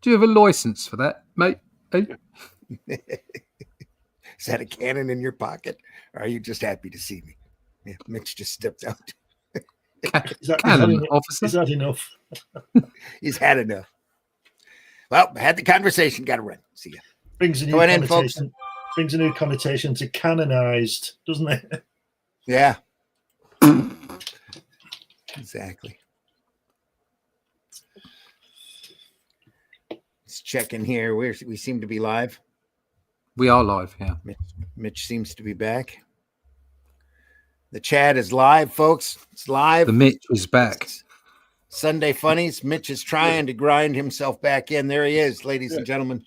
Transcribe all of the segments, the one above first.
Do you have a license for that, mate? Hey? Is that a cannon in your pocket? Or are you just happy to see me? Yeah, Mitch just stepped out. Cannon, officer. Is that enough? He's had enough. Well, had the conversation. Got to run. See ya. Brings a new connotation to canonized, doesn't it? Yeah. Exactly. Let's check in here. We seem to be live. We are live, yeah. Mitch seems to be back. The chat is live, folks. It's live. The Mitch is back. Sunday Funnies. Mitch is trying to grind himself back in. There he is, ladies and gentlemen.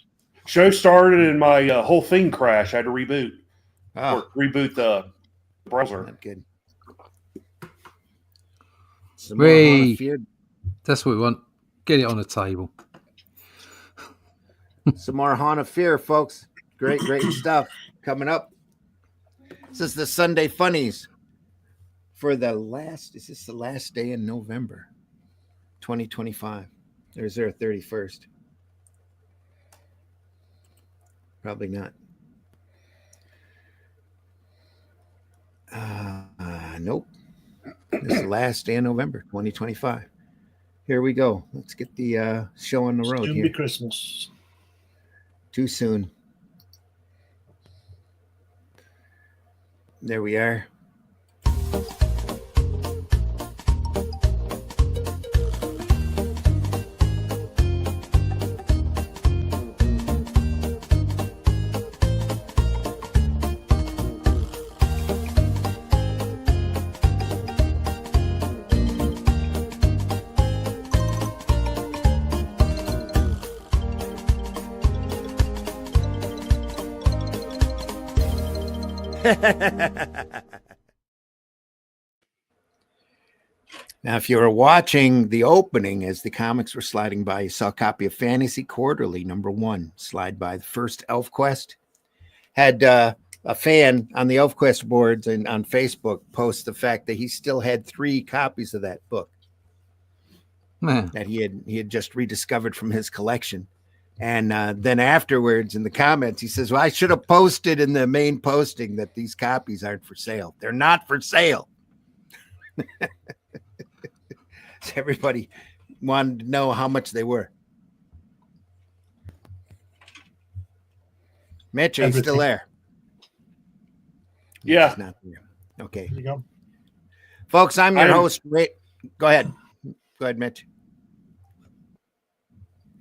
Show started and my whole thing crashed. I had to reboot. Oh. Or reboot the browser. Not good. That's what we want. Get it on the table. Some more Haunt of Fear, folks. Great stuff coming up. This is the Sunday Funnies for is this the last day in November 2025? Or is there a 31st? Probably not. Nope. This is the last day in November 2025. Here we go. Let's get the show on the road Soon here. be Christmas. Too soon. There we are. Now, if you were watching the opening as the comics were sliding by, you saw a copy of Fantasy Quarterly #1 slide by. The first ElfQuest had a fan on the ElfQuest boards and on Facebook post the fact that he still had 3 copies of that book that he had just rediscovered from his collection. And then afterwards in the comments, he says, well, I should have posted in the main posting that these copies aren't for sale. They're not for sale. So everybody wanted to know how much they were. Mitch, are you still there? Yeah. He's not there. Okay. There you go. Folks, I'm your host. Wait, go ahead. Go ahead, Mitch.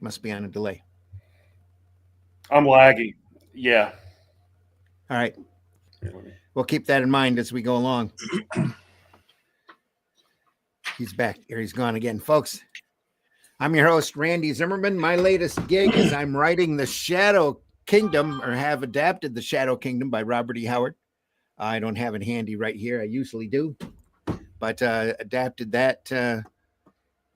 Must be on a delay. I'm laggy. Yeah. All right. We'll keep that in mind as we go along. He's back. Here he's gone again. Folks, I'm your host, Randy Zimmerman. My latest gig is I'm writing The Shadow Kingdom, or have adapted The Shadow Kingdom by Robert E. Howard. I don't have it handy right here. I usually do. But adapted that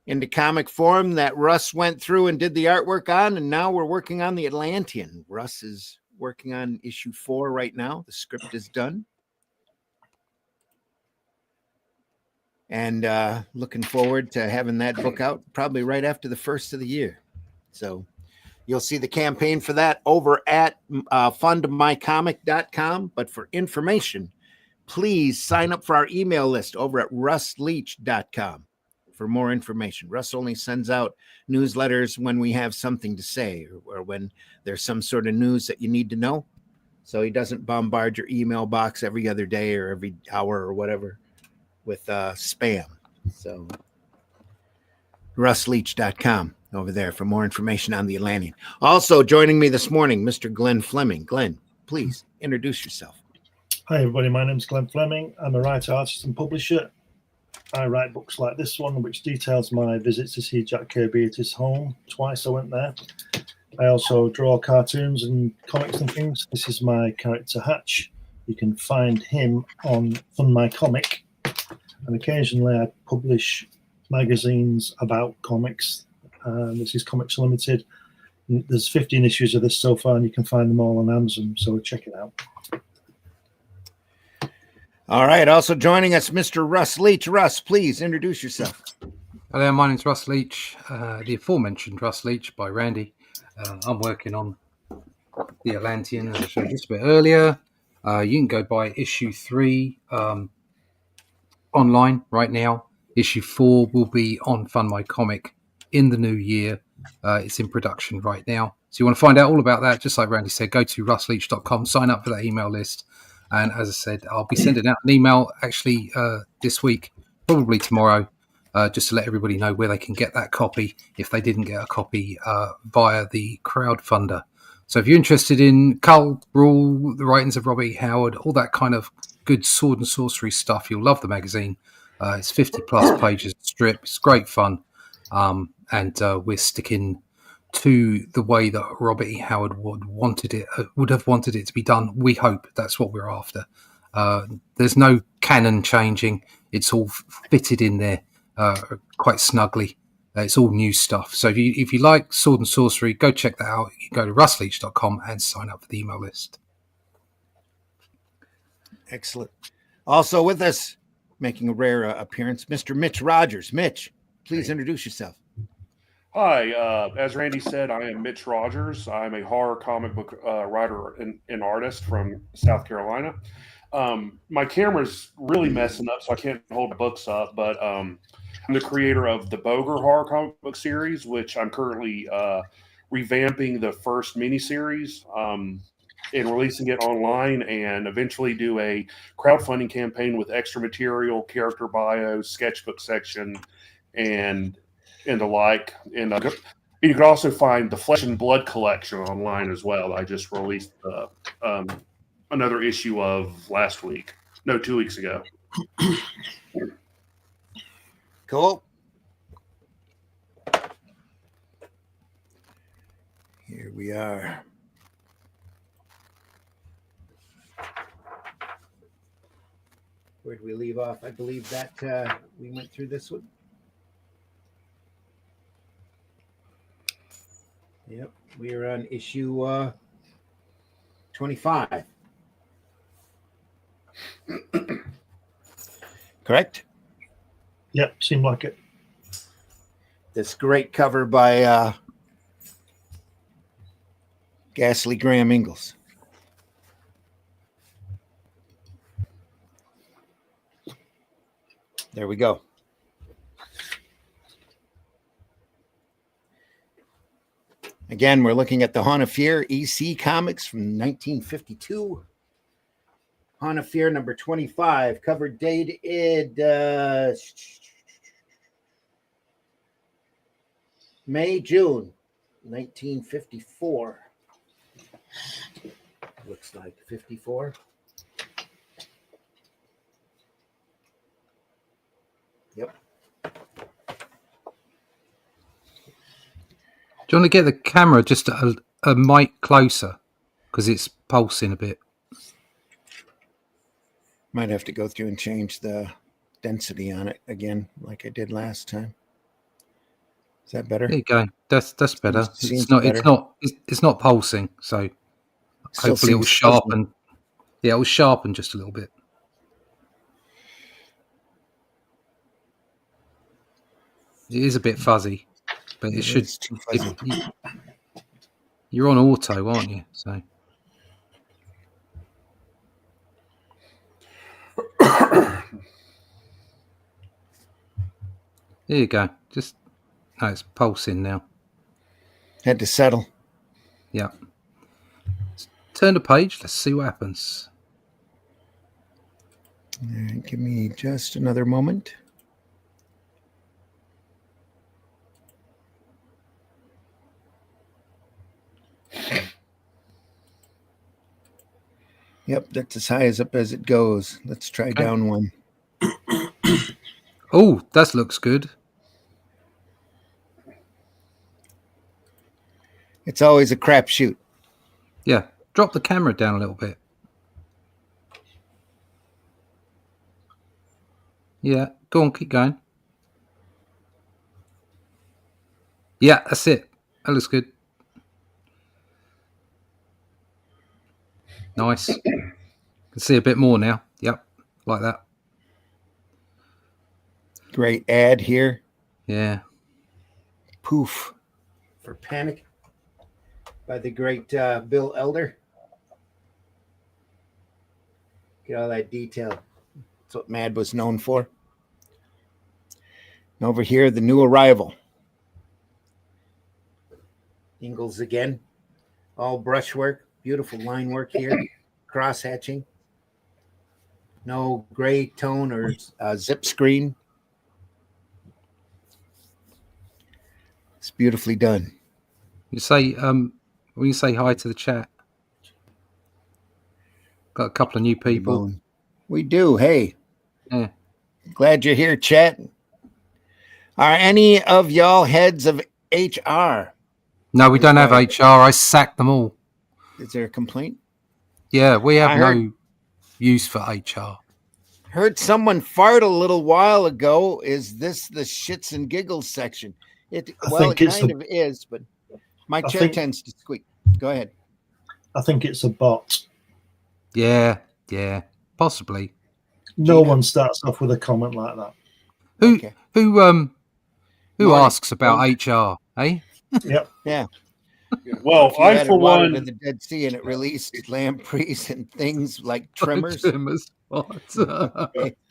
into comic form that Russ went through and did the artwork on, and now we're working on the Atlantean. Russ is working on issue 4 right now. The script is done. And looking forward to having that book out probably right after the first of the year. So you'll see the campaign for that over at fundmycomic.com. But for information, please sign up for our email list over at russleach.com for more information. Russ only sends out newsletters when we have something to say or when there's some sort of news that you need to know. So he doesn't bombard your email box every other day or every hour or whatever with spam. So russleach.com over there for more information on the Atlantean. Also joining me this morning, Mr. Glenn Fleming. Glenn, please introduce yourself. Hi, everybody. My name is Glenn Fleming. I'm a writer, artist, and publisher. I write books like this one, which details my visits to see Jack Kirby at his home. Twice I went there. I also draw cartoons and comics and things. This is my character Hatch. You can find him on Fun My Comic. And occasionally I publish magazines about comics. This is Comics Limited. There's 15 issues of this so far, and you can find them all on Amazon, so check it out. All right. Also joining us, Mr. Russ Leach. Russ, please introduce yourself. Hello, my name's Russ Leach, the aforementioned Russ Leach by Randy. I'm working on the Atlantean, as I showed just a bit earlier. You can go buy issue 3 online right now. Issue 4 will be on Fund My Comic in the new year. It's in production right now. So you want to find out all about that, just like Randy said, go to russleach.com, sign up for that email list. And as I said, I'll be sending out an email actually this week, probably tomorrow, just to let everybody know where they can get that copy if they didn't get a copy via the crowdfunder. So if you're interested in Cull, Brawl, the writings of Robert E. Howard, all that kind of good sword and sorcery stuff, you'll love the magazine. It's 50 plus pages strip. It's great fun. And we're sticking to the way that Robert E. Howard would have wanted it to be done. We hope that's what we're after. There's no canon changing. It's all fitted in there quite snugly. It's all new stuff. So if you like sword and sorcery, go check that out. You can go to russleach.com and sign up for the email list. Excellent. Also with us, making a rare appearance, Mr. Mitch Rogers. Mitch, please introduce yourself. Hi, as Randy said, I am Mitch Rogers. I'm a horror comic book writer and artist from South Carolina. My camera's really messing up, so I can't hold my books up, but I'm the creator of the Boger horror comic book series, which I'm currently revamping the first miniseries and releasing it online, and eventually do a crowdfunding campaign with extra material, character bios, sketchbook section, and the like. And you can also find the Flesh and Blood collection online as well. I just released another issue of last week. No, 2 weeks ago. Cool. Here we are. Where did we leave off? I believe that we went through this one. Yep, we are on issue 25. Correct? Yep, seemed like it. This great cover by Ghastly Graham Ingalls. There we go. Again, we're looking at the Haunt of Fear EC comics from 1952. Haunt of Fear number 25, cover dated May, June 1954. Looks like 54. Yep. Do you want to get the camera just a mic closer? Because it's pulsing a bit. Might have to go through and change the density on it again, like I did last time. Is that better? There you go. That's better. Seems It's not. better. It's not pulsing. So Still hopefully it will seems sharpen. Yeah, it will sharpen just a little bit. It is a bit fuzzy, but it should. It's too fuzzy. You're on auto, aren't you? So. There you go. Just it's pulsing now. Had to settle. Yeah. Let's turn the page. Let's see what happens. All right, give me just another moment. Yep, that's as high as up as it goes. Let's try down one. Oh, that looks good. It's always a crapshoot. Yeah, drop the camera down a little bit. Yeah, go on, keep going. Yeah, that's it. That looks good. Nice. Can see a bit more now. Yep, like that. Great ad here. Yeah. Poof for Panic. by the great Bill Elder. Get all that detail. That's what Mad was known for. And over here, the new arrival. Ingalls again. All brushwork. Beautiful line work here. Cross hatching. No gray tone or zip screen. It's beautifully done. You say when you say hi to the chat. Got a couple of new people. We do. Hey. Yeah. Glad you're here, chat. Are any of y'all heads of HR? No, we don't have HR. I sacked them all. Is there a complaint? Yeah, we have no use for HR. Heard someone fart a little while ago. Is this the shits and giggles section? It kind of is, but my chair tends to squeak. Go ahead. I think it's a bot. Yeah, possibly. No one starts off with a comment like that. Who asks about HR? Eh? Yep. Yeah. Well, I for one in the Dead Sea, and it released lampreys and things like tremors. What?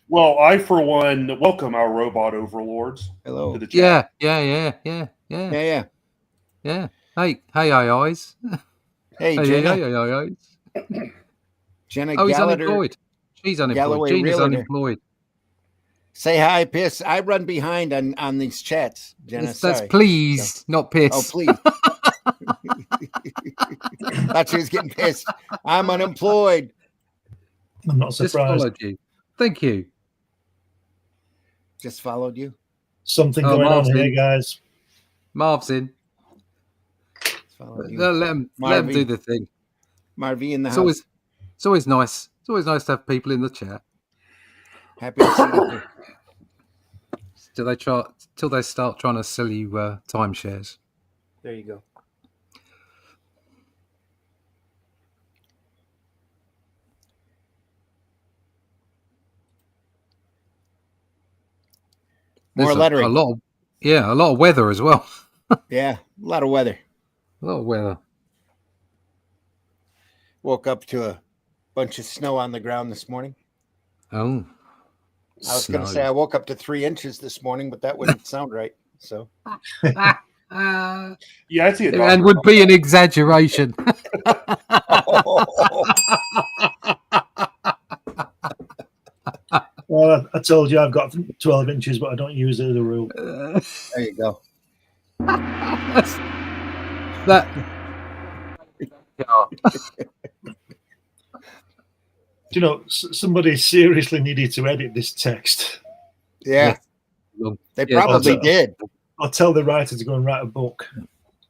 Well, I for one welcome our robot overlords. Hello. To the chat. Yeah. Hey, AIs. Hey, Jenna. Hey. Jenna he's Gallagher. unemployed. She's unemployed. Gina's unemployed. Say hi, Piss. I run behind on these chats, Jenna. That's please, not Piss. Oh, please. Thought she was getting pissed. I'm unemployed. I'm not surprised. Just followed you. Thank you. Just followed you. Something going on here, guys. Marv's in. Let him do the thing. Marvy in the house. It's always nice. It's always nice to have people in the chat. Happy to see you. Till they start trying to sell you timeshares. There you go. More lettering. A lot of weather as well. Yeah, a lot of weather. A lot of weather. Woke up to a bunch of snow on the ground this morning. Oh. I was going to say I woke up to 3 inches this morning, but that wouldn't sound right. So. Yeah, I see it. And would be an exaggeration. Well, I told you I've got 12 inches, but I don't use it as a rule. There you go. Do you know, somebody seriously needed to edit this text. Yeah. They probably did. I'll tell the writer to go and write a book.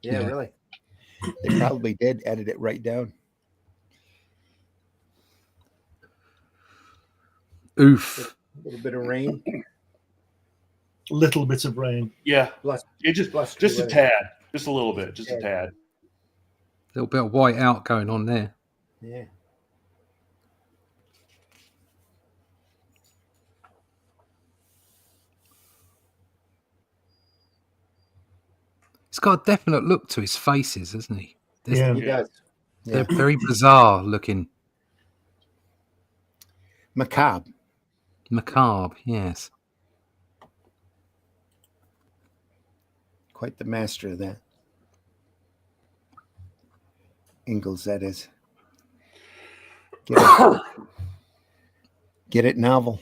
Yeah, really. They probably did edit it right down. Oof. A little bit of rain. Little bit of rain. Yeah. It just a tad. Just a little bit. Just a tad. A little bit of white out going on there. Yeah. He's got a definite look to his faces, hasn't he? He does. They're very bizarre looking. Macabre, yes. Quite the master of that. Ingalls, that is. Get it? Novel.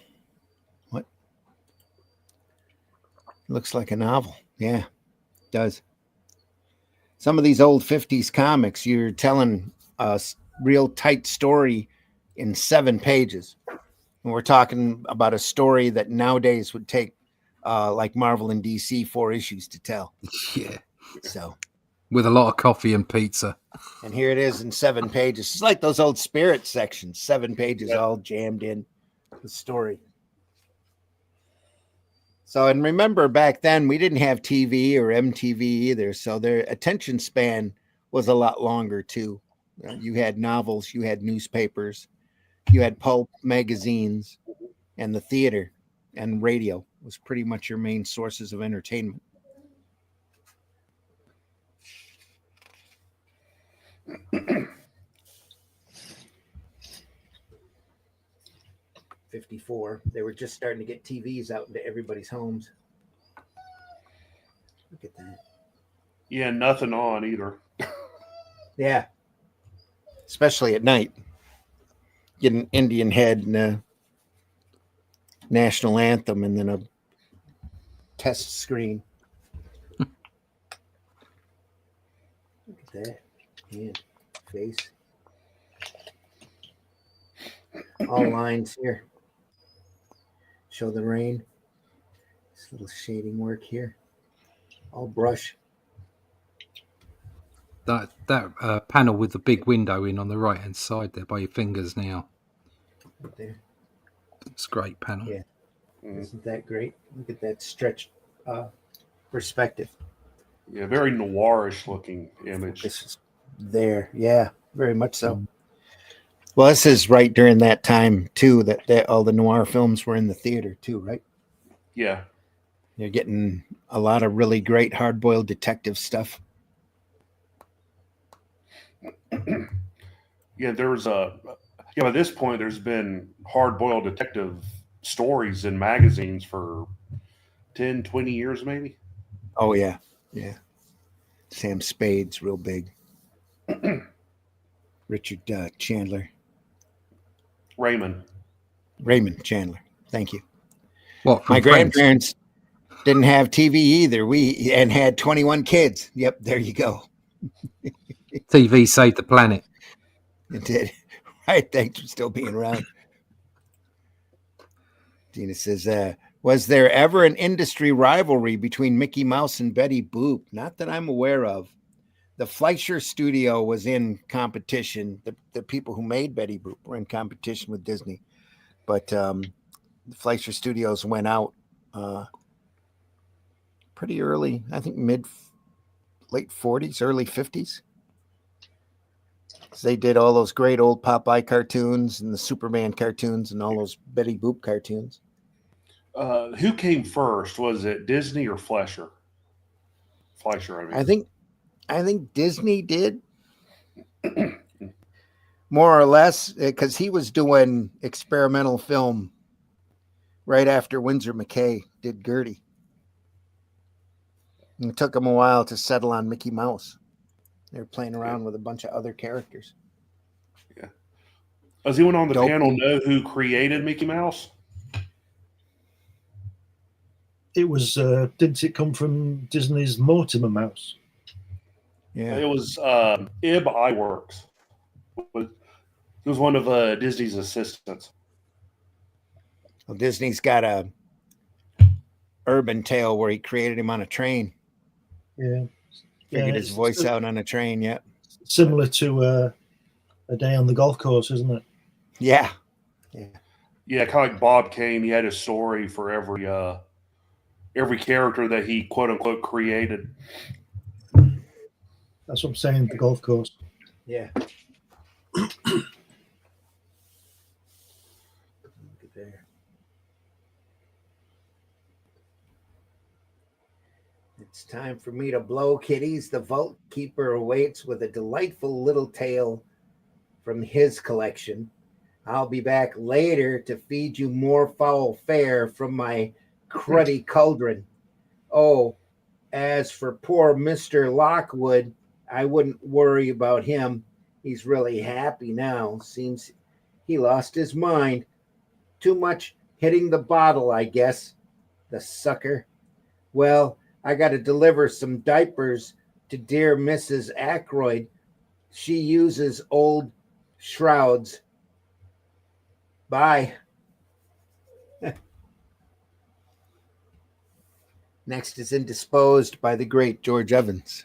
What? Looks like a novel. Yeah, it does. Some of these old 50s comics, you're telling a real tight story in 7 pages. And we're talking about a story that nowadays would take, like Marvel and DC, 4 issues to tell. Yeah. So, with a lot of coffee and pizza. And here it is in 7 pages. It's like those old Spirit sections, 7 pages all jammed in the story. So, and remember back then we didn't have TV or MTV either. So their attention span was a lot longer too. You had novels, you had newspapers, you had pulp magazines, and the theater and radio was pretty much your main sources of entertainment. 1954. They were just starting to get TVs out into everybody's homes. Look at that. Yeah, nothing on either. Yeah. Especially at night. Get an Indian head and a national anthem and then a test screen. Look at that. Hand, face. All lines here. Show the rain. This little shading work here. All brush. That panel with the big window in on the right hand side there by your fingers now. Right there. It's a great panel. Yeah. Isn't that great? Look at that stretched perspective. Yeah, very noirish looking image. This is there. Yeah, very much so. Well, this is right during that time, too, that all the noir films were in the theater, too, right? Yeah. You're getting a lot of really great hard-boiled detective stuff. Yeah, by this point, there's been hard-boiled detective stories in magazines for 10, 20 years, maybe. Oh, yeah. Yeah. Sam Spade's real big. Richard Chandler. Raymond Chandler. Thank you. What, from My Friends? grandparents didn't have TV either. And had 21 kids. Yep, there you go. TV saved the planet. It did. Right. Thanks for still being around. Dina says, was there ever an industry rivalry between Mickey Mouse and Betty Boop? Not that I'm aware of. The Fleischer studio was in competition. The people who made Betty Boop were in competition with Disney. But the Fleischer studios went out pretty early, I think late 40s, early 50s. They did all those great old Popeye cartoons and the Superman cartoons and all those Betty Boop cartoons. Who came first? Was it Disney or Fleischer? Fleischer, I mean. I think Disney did. More or less, because he was doing experimental film right after Winsor McKay did Gertie. And it took him a while to settle on Mickey Mouse. They were playing around with a bunch of other characters. Yeah. Does anyone on the Dope. panel know who created Mickey Mouse? It was, didn't it come from Disney's Mortimer Mouse? Yeah. It was Ib Iwerks. He was one of Disney's assistants. Well, Disney's got a urban tale where he created him on a train. Yeah. Figured his voice out on a train. Yeah. Similar to A Day on the Golf Course, isn't it? Yeah. Yeah. Yeah, kind of like Bob Kane. He had a story for every character that he quote unquote created. That's what I'm saying. The golf course. Yeah. Look at there. It's time for me to blow, kiddies. The vault keeper awaits with a delightful little tale from his collection. I'll be back later to feed you more foul fare from my cruddy cauldron. Oh, as for poor Mr. Lockwood, I wouldn't worry about him. He's really happy now. Seems he lost his mind. Too much hitting the bottle, I guess. The sucker. Well, I got to deliver some diapers to dear Mrs. Ackroyd. She uses old shrouds. Bye. Next is Indisposed by the great George Evans.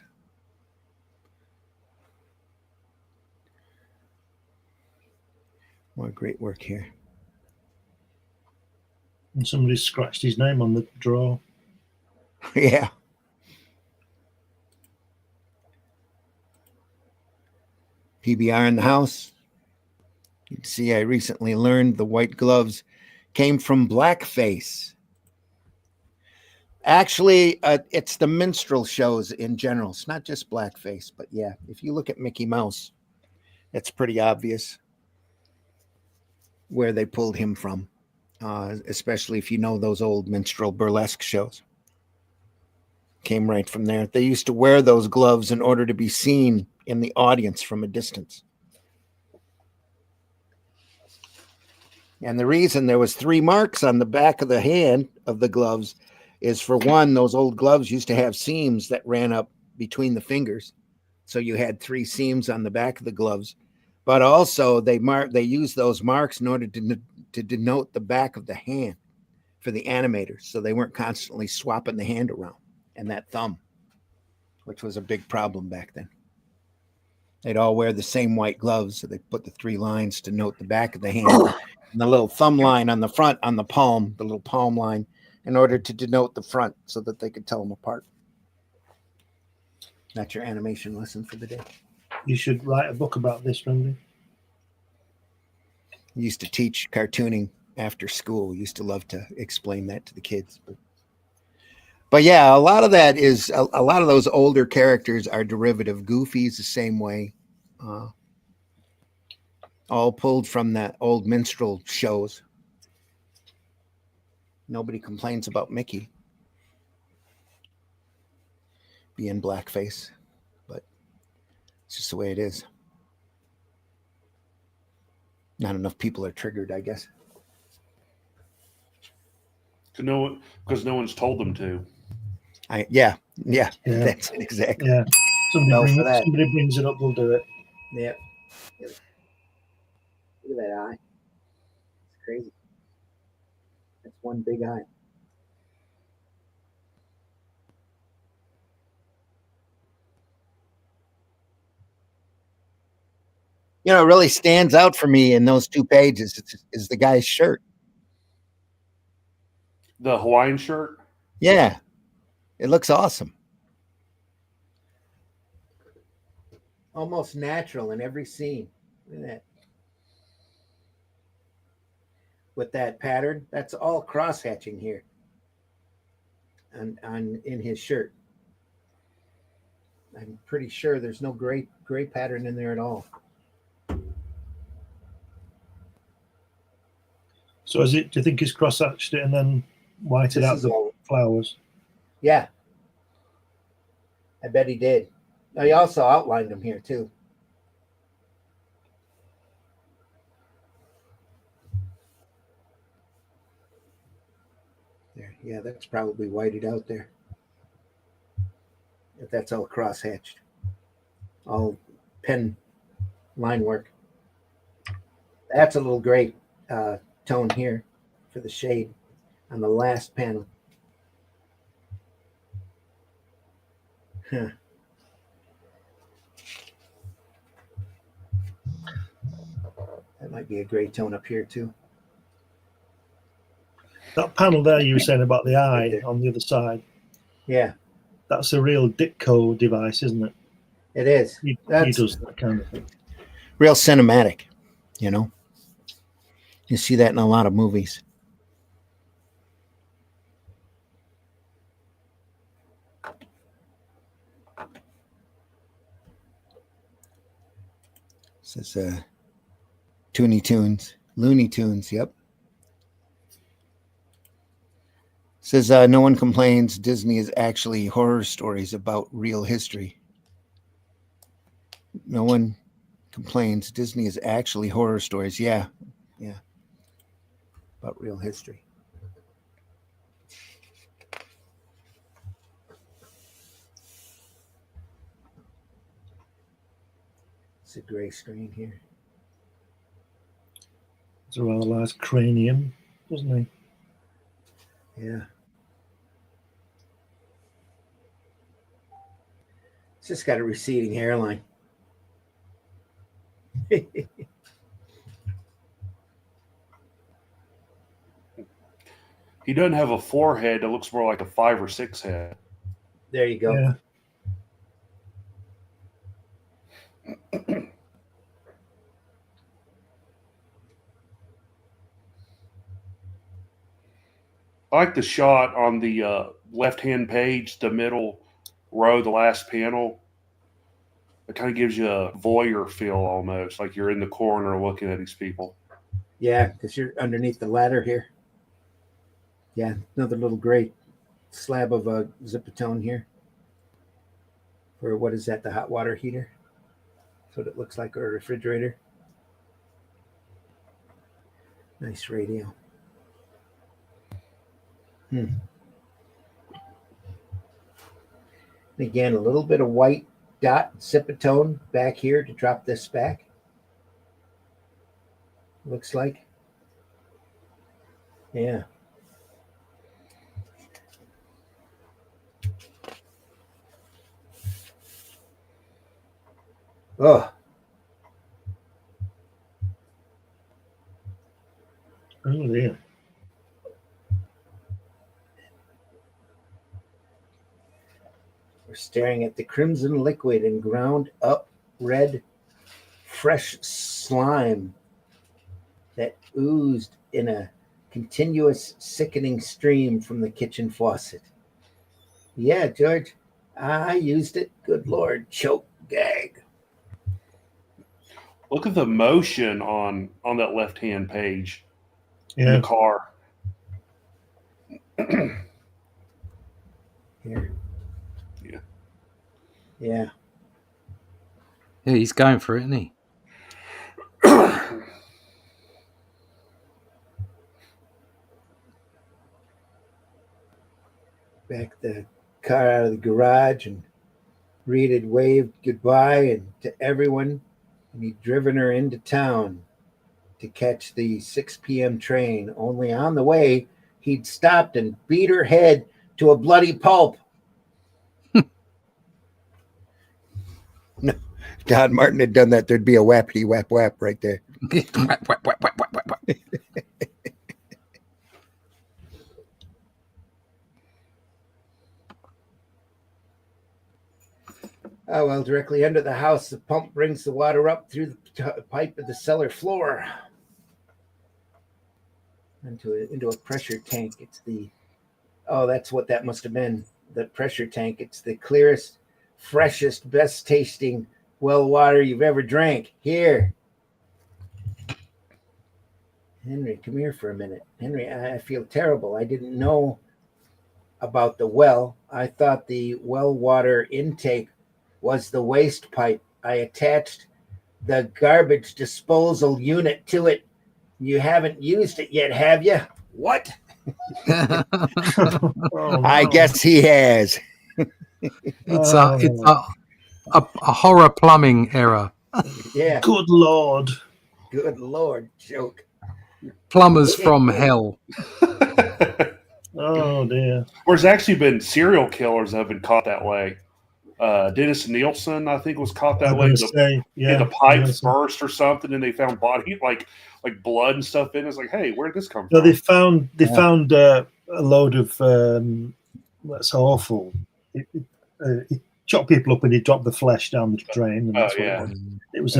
More great work here. And somebody scratched his name on the drawer. Yeah. PBR in the house. You can see I recently learned the white gloves came from blackface. Actually, it's the minstrel shows in general. It's not just blackface, but yeah, if you look at Mickey Mouse, it's pretty obvious where they pulled him from. especially if you know those old minstrel burlesque shows. Came right from there. They used to wear those gloves in order to be seen in the audience from a distance. And the reason there was 3 marks on the back of the hand of the gloves is, for one, those old gloves used to have seams that ran up between the fingers. So you had 3 seams on the back of the gloves. But also they used those marks in order to denote the back of the hand for the animators. So they weren't constantly swapping the hand around and that thumb, which was a big problem back then. They'd all wear the same white gloves. So they put the 3 lines to note the back of the hand and the little thumb line on the front on the palm, the little palm line, in order to denote the front so that they could tell them apart. That's your animation lesson for the day. You should write a book about this, Randy. I used to teach cartooning after school. Used to love to explain that to the kids. But yeah, a lot of that is a lot of those older characters are derivative. Goofy's the same way. All pulled from the old minstrel shows. Nobody complains about Mickey being blackface, but it's just the way it is. Not enough people are triggered, I guess. Because no one's told them to. Yeah, that's it, exactly. Yeah, Somebody brings it up, we'll do it. Yep. Look at that eye. It's crazy. That's one big eye. You know, it really stands out for me in those 2 pages is the guy's shirt. The Hawaiian shirt? Yeah. It looks awesome. Almost natural in every scene. Look at that. With that pattern, that's all cross hatching here on in his shirt. I'm pretty sure there's no gray pattern in there at all. So is it? Do you think he's cross-hatched it and then whited out the flowers? Yeah, I bet he did. Now, he also outlined them here too. There, yeah, that's probably whited out there. If that's all cross-hatched, all pen line work. That's a little gray tone here for the shade on the last panel. Huh. That might be a gray tone up here too. That panel there you were saying about the eye on the other side. Yeah. That's a real Ditko device, isn't it? It is. He does that kind of thing. Real cinematic, you know. You see that in a lot of movies. This is Looney Tunes, yep. Says no one complains Disney is actually horror stories about real history. No one complains Disney is actually horror stories. Yeah. About real history. It's a gray screen here. It's a rather large cranium, doesn't he? Yeah. It's just got a receding hairline. He doesn't have a 4 head. It looks more like a 5 or 6 head. There you go. Yeah. I like the shot on the left-hand page, the middle row, the last panel. It kind of gives you a voyeur feel almost, like you're in the corner looking at these people. Yeah, because you're underneath the ladder here. Yeah, another little gray slab of a Zipatone here. For what is that? The hot water heater. That's what it looks like, or a refrigerator. Nice radio. Again, a little bit of white dot Zipatone back here to drop this back. Looks like. Yeah. Oh. Oh dear. We're staring at the crimson liquid and ground up red fresh slime that oozed in a continuous sickening stream from the kitchen faucet. Yeah, George, I used it. Good Lord, choke gag. Look at the motion on that left hand page in Yeah. the car. Here. Yeah. Yeah. Yeah, he's going for it, isn't he? Back the car out of the garage, and Reed had waved goodbye and to everyone, and he'd driven her into town to catch the 6 p.m. train. Only on the way, he'd stopped and beat her head to a bloody pulp. No, if Don Martin had done that, there'd be a whappity whap whap right there. Whap, whap, whap, whap, whap, whap. Oh, well, directly under the house, the pump brings the water up through the pipe of the cellar floor into a pressure tank. That's what that must have been, the pressure tank. It's the clearest, freshest, best tasting well water you've ever drank. Here. Henry, come here for a minute. Henry, I feel terrible. I didn't know about the well. I thought the well water intake was the waste pipe. I attached the garbage disposal unit to it. You haven't used it yet, have you? What? Oh, I no. guess he has. It's a horror plumbing error. Yeah. Good Lord. Good Lord, joke. Plumbers from hell. Oh dear. There's actually been serial killers that have been caught that way. Dennis Nielsen, I think, was caught that way. The pipes burst or something, and they found body like blood and stuff in it. It's like, hey, where did this come So from? they found a load of that's awful. He chopped people up and he dropped the flesh down the drain. And that's what it was.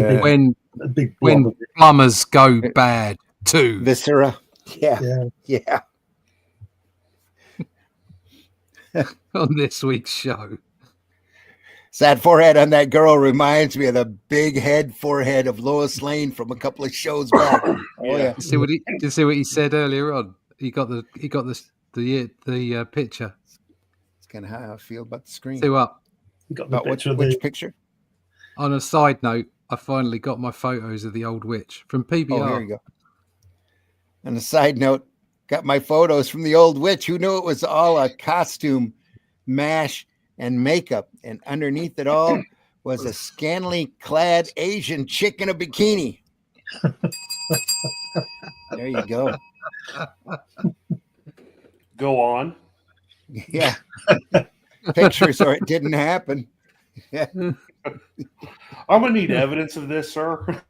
A big blob of it. Plumbers go bad too. Viscera. Yeah. On this week's show. So that forehead on that girl reminds me of the big head forehead of Lois Lane from a couple of shows back. Oh yeah. You see what he said earlier on? He got the picture. It's kind of how I feel about the screen. See what? You got the About picture which picture? On a side note, I finally got my photos of the old witch from PBR. Oh, here you go. On a side note, got my photos from the old witch. Who knew it was all a costume mash and makeup, and underneath it all was a scantily clad Asian chick in a bikini. There you go. Go on. Yeah. Pictures or it didn't happen. Yeah. I'm gonna need evidence of this, sir.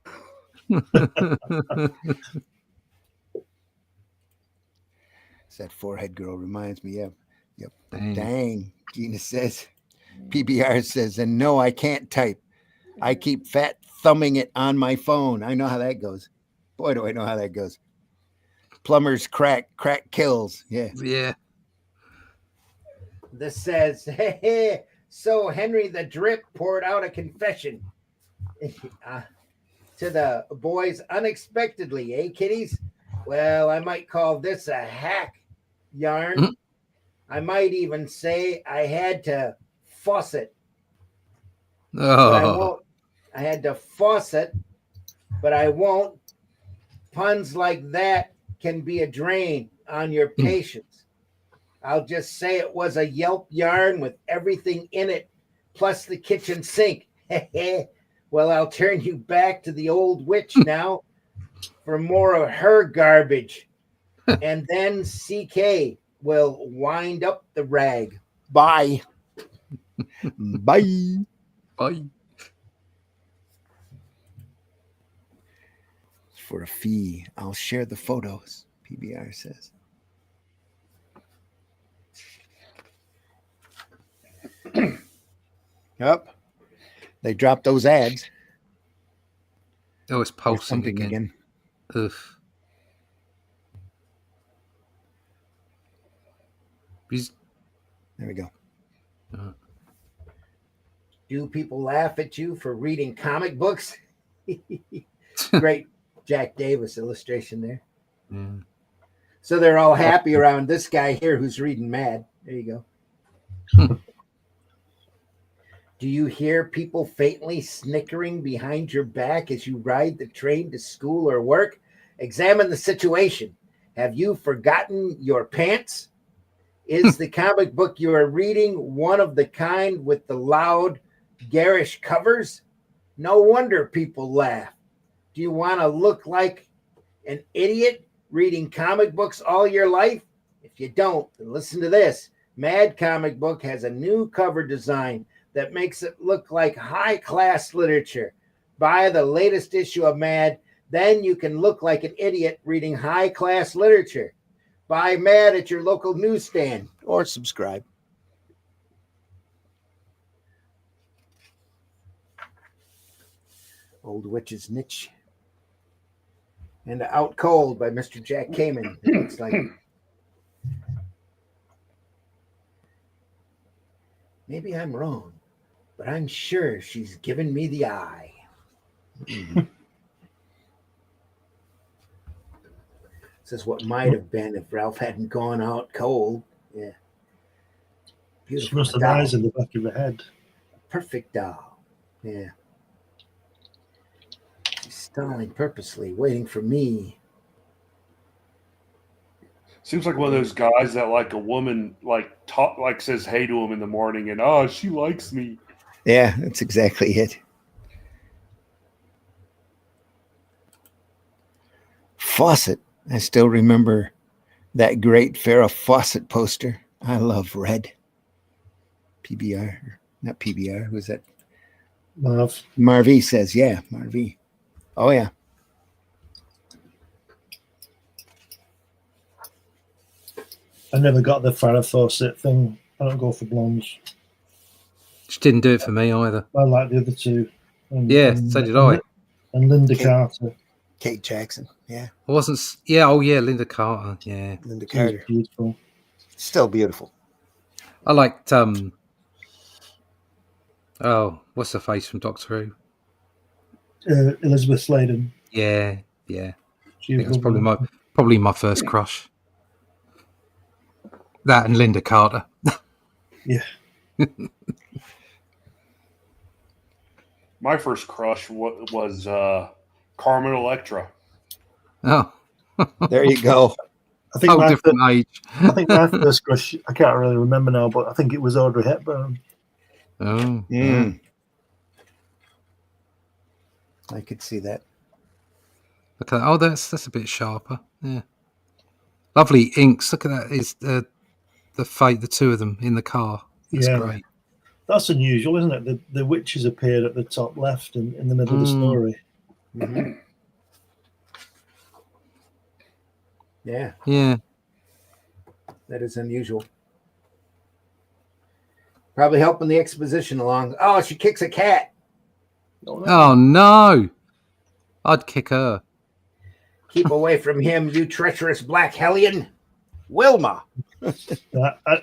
That forehead girl reminds me of. Yep. Dang. Dang. Gina says. PBR says, and no, I can't type. I keep fat thumbing it on my phone. I know how that goes. Boy, do I know how that goes. Plumbers crack kills. Yeah. Yeah. This says, hey, so Henry the Drip poured out a confession to the boys unexpectedly, eh, kiddies? Well, I might call this a hack. yarn. Mhm. I might even say I had to fuss it, but I Oh, won't. I had to fuss it, but I won't. Puns like that can be a drain on your Hmm. patience. I'll just say it was a Yelp yarn with everything in it, plus the kitchen sink. Well, I'll turn you back to the old witch now for more of her garbage. And then CK will wind up the rag. Bye. Bye. bye. For a fee, I'll share the photos, PBR says. Yep. They dropped those ads. Oh, it's They're pulsing thumping again. Ugh. He's- There we go. Uh. Do people laugh at you for reading comic books? Great Jack Davis illustration there. Yeah. So they're all happy around this guy here who's reading Mad. There you go. Do you hear people faintly snickering behind your back as you ride the train to school or work? Examine the situation. Have you forgotten your pants? Is the comic book you are reading one of the kind with the loud, garish covers? No wonder people laugh. Do you want to look like an idiot reading comic books all your life? If you don't, then listen to this. Mad Comic Book has a new cover design that makes it look like high-class literature. Buy the latest issue of Mad, then you can look like an idiot reading high-class literature. Buy Mad at your local newsstand or subscribe. Old Witch's Niche. And Out Cold by Mr. Jack Kamen, it looks like. Maybe I'm wrong, but I'm sure she's given me the eye. This is what might have been if Ralph hadn't gone out cold. Yeah. She Beautiful must have doll. eyes in the back of her head. Perfect doll. Yeah. She's stalling purposely, waiting for me. Seems like one of those guys that like a woman says hey to him in the morning and oh she likes me. Yeah, that's exactly it. Fawcett. I still remember that great Farrah Fawcett poster. I love red. PBR. Not PBR. Who's that? Marv. Marv says, yeah, Marv. Oh, yeah. I never got the Farrah Fawcett thing. I don't go for blondes. She didn't do it for me either. I like the other two. Yeah, so did I. And Linda Kate. Carter. Kate Jackson. Yeah. I wasn't. Yeah. Oh, yeah. Linda Carter. Yeah. Linda She was Carter. beautiful. Still beautiful. I liked. Oh, what's her face from Doctor Who? Elizabeth Sladen. Yeah. Yeah. She I was think that's lovely. probably my first crush. That and Linda Carter. Yeah. My first crush was Carmen Electra. Oh. There you go. I think Oh, different age. I think my first crush, I can't really remember now, but I think it was Audrey Hepburn. Oh. Yeah. I could see that. Look at that. Oh, that's a bit sharper. Yeah. Lovely inks. Look at that. Is the two of them in the car. That's great. That's unusual, isn't it? The witches appeared at the top left and in the middle of the story. Mm-hmm. Yeah. Yeah. That is unusual. Probably helping the exposition along. Oh, she kicks a cat. Oh, no. I'd kick her. Keep away from him, you treacherous black hellion. Wilma.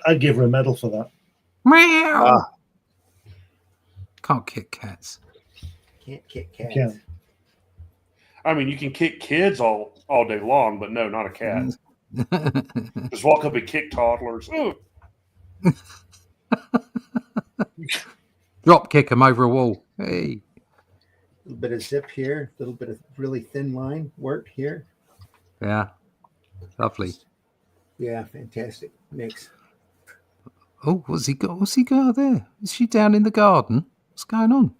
I'd give her a medal for that. Meow. Can't kick cats. Can't kick cats. Can. I mean, you can kick kids all day long, but no, not a cat. Just walk up and kick toddlers. Ooh. Drop kick them over a wall. Hey. A little bit of zip here, a little bit of really thin line work here. Yeah. Lovely. Yeah, fantastic mix. Oh, what's he got? What's he got there? Is she down in the garden? What's going on?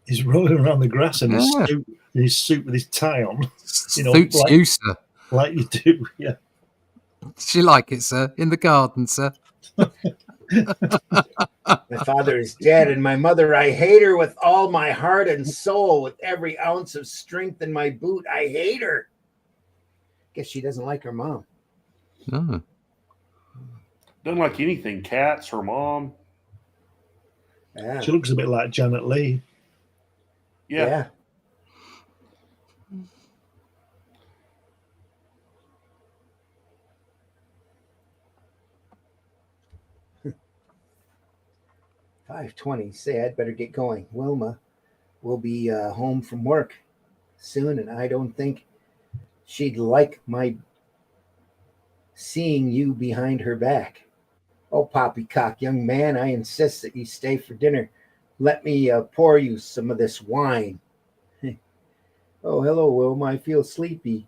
He's rolling around the grass in Yeah. his suit with his tie on. Suits you, sir. Like you do, yeah. She like it, sir. In the garden, sir. My father is dead, and my mother, I hate her with all my heart and soul, with every ounce of strength in my boot. I hate her. Guess she doesn't like her mom. No. Doesn't like anything. Cats, her mom. Yeah. She looks a bit like Janet Leigh. Yeah. 5:20. Say I'd better get going. Wilma will be home from work soon, and I don't think she'd like my seeing you behind her back. Oh, poppycock, young man, I insist that you stay for dinner. Let me pour you some of this wine. Oh, hello, Wilma. I feel sleepy.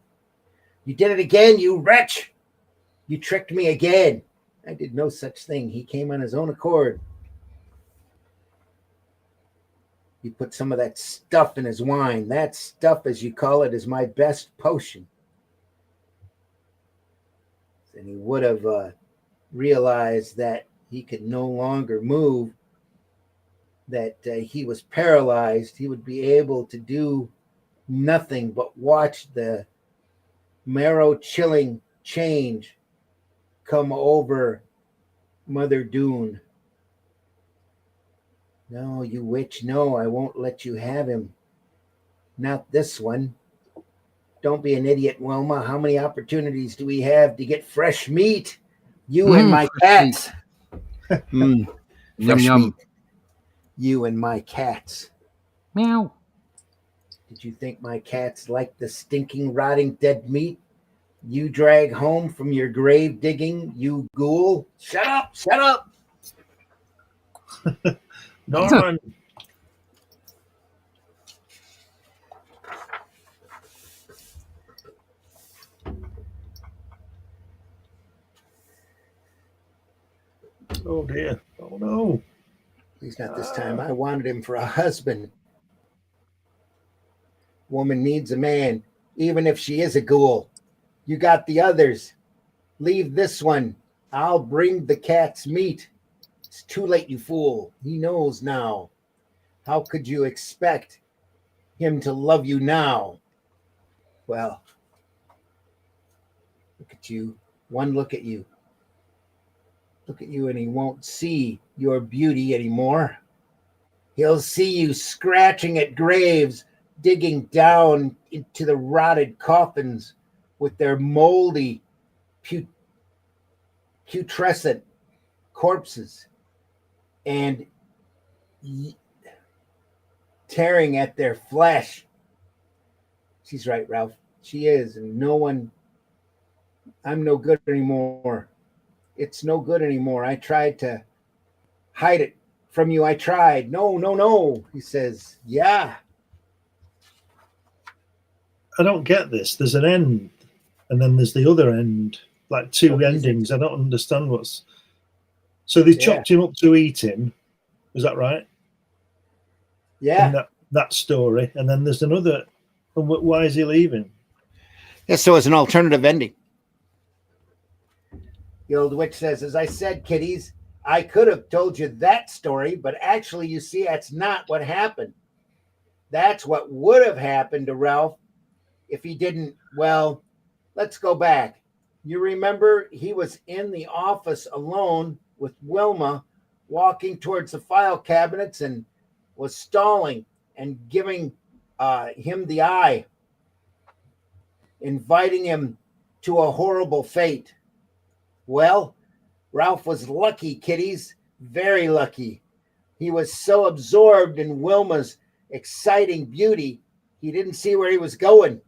You did it again, you wretch. You tricked me again. I did no such thing. He came on his own accord. You put some of that stuff in his wine. That stuff, as you call it, is my best potion. And he would have realized that he could no longer move, that he was paralyzed. He would be able to do nothing but watch the marrow-chilling change come over Mother Doone. No, you witch, no, I won't let you have him. Not this one. Don't be an idiot, Wilma. How many opportunities do we have to get fresh meat? You and my cats. Yum, Fresh yum. meat. You and my cats. Meow. Did you think my cats like the stinking, rotting, dead meat you drag home from your grave digging, you ghoul? Shut up! Shut up! Norman. Oh dear. Oh no. Please not this time. I wanted him for a husband. Woman needs a man, even if she is a ghoul. You got the others. Leave this one. I'll bring the cat's meat. It's too late, you fool. He knows now. How could you expect him to love you now? Well, look at you. One look at you. Look at you and he won't see your beauty anymore. He'll see you scratching at graves, digging down into the rotted coffins with their moldy, putrescent corpses and tearing at their flesh. She's right, Ralph. She is, and I'm no good anymore. It's no good anymore. I tried to hide it from you. I tried. No, he says. Yeah. I don't get this. There's an end, and then there's the other end, like two endings. I don't understand what's. So they chopped him up to eat him. Is that right? Yeah. In that story, and then there's another. And why is he leaving? Yeah. So it's an alternative ending. The old witch says, as I said, kiddies, I could have told you that story, but actually, you see, that's not what happened. That's what would have happened to Ralph if he didn't. Well, let's go back. You remember he was in the office alone with Wilma, walking towards the file cabinets and was stalling and giving him the eye, inviting him to a horrible fate. Well, Ralph was lucky, kiddies, very lucky. He was so absorbed in Wilma's exciting beauty, he didn't see where he was going.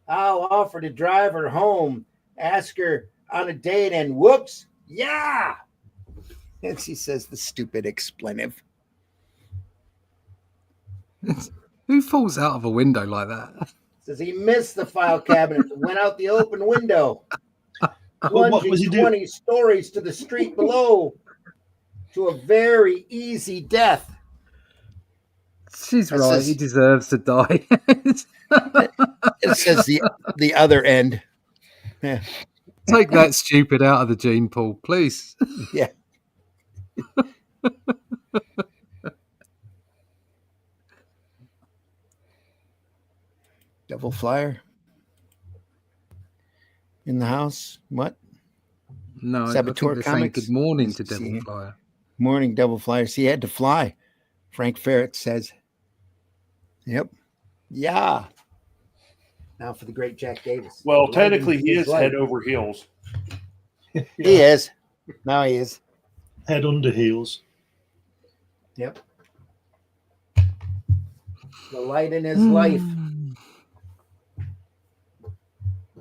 I'll offer to drive her home, ask her on a date, and whoops, yeah. And she says the stupid expletive. Who falls out of a window like that? Says he missed the file cabinet and went out the open window, what was plunging he doing? 20 stories to the street below to a very easy death. She's It right. says- He deserves to die. It says the other end. Yeah. Take that stupid out of the gene pool, please. Yeah. Devil flyer in the house. What? No, I Saboteur think they're saying Comics? good morning Let's to Devil see. Flyer. Morning, Devil Flyers. He had to fly. Frank Ferret says, yep. Yeah. Now for the great Jack Davis. Well, Light technically, in he his is life. head over heels. He is. Now he is. Head under heels. Yep. The light in his life.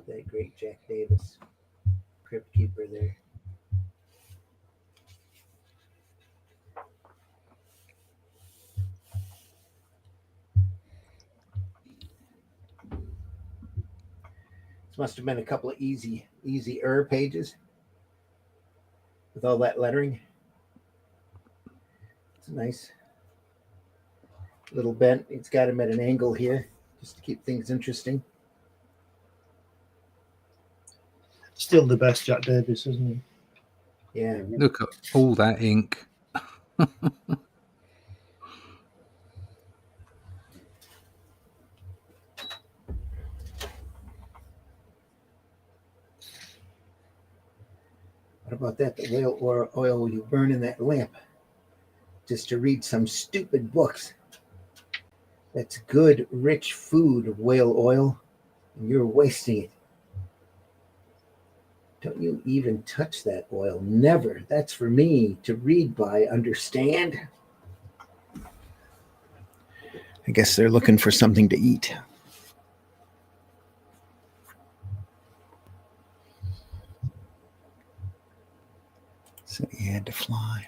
That great Jack Davis. Crypt keeper there. This must have been a couple of easy pages with all that lettering. It's a nice little bent. It's got him at an angle here just to keep things interesting. Still the best Jack Davis, isn't he? Yeah. Look at all that ink. What about that? The whale or oil you burn in that lamp just to read some stupid books. That's good, rich food, whale oil, and you're wasting it. Don't you even touch that oil. Never. That's for me to read by, understand? I guess they're looking for something to eat. So he had to fly.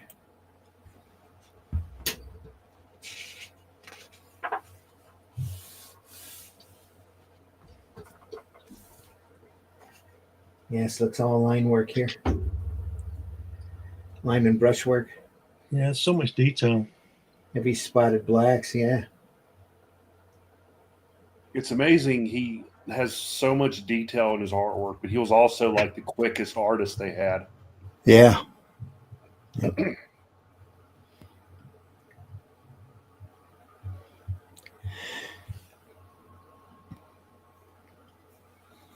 Yes, looks all line work here. Line and brush work. Yeah, so much detail. Heavy spotted blacks, yeah. It's amazing he has so much detail in his artwork, but he was also like the quickest artist they had. Yeah. Yep.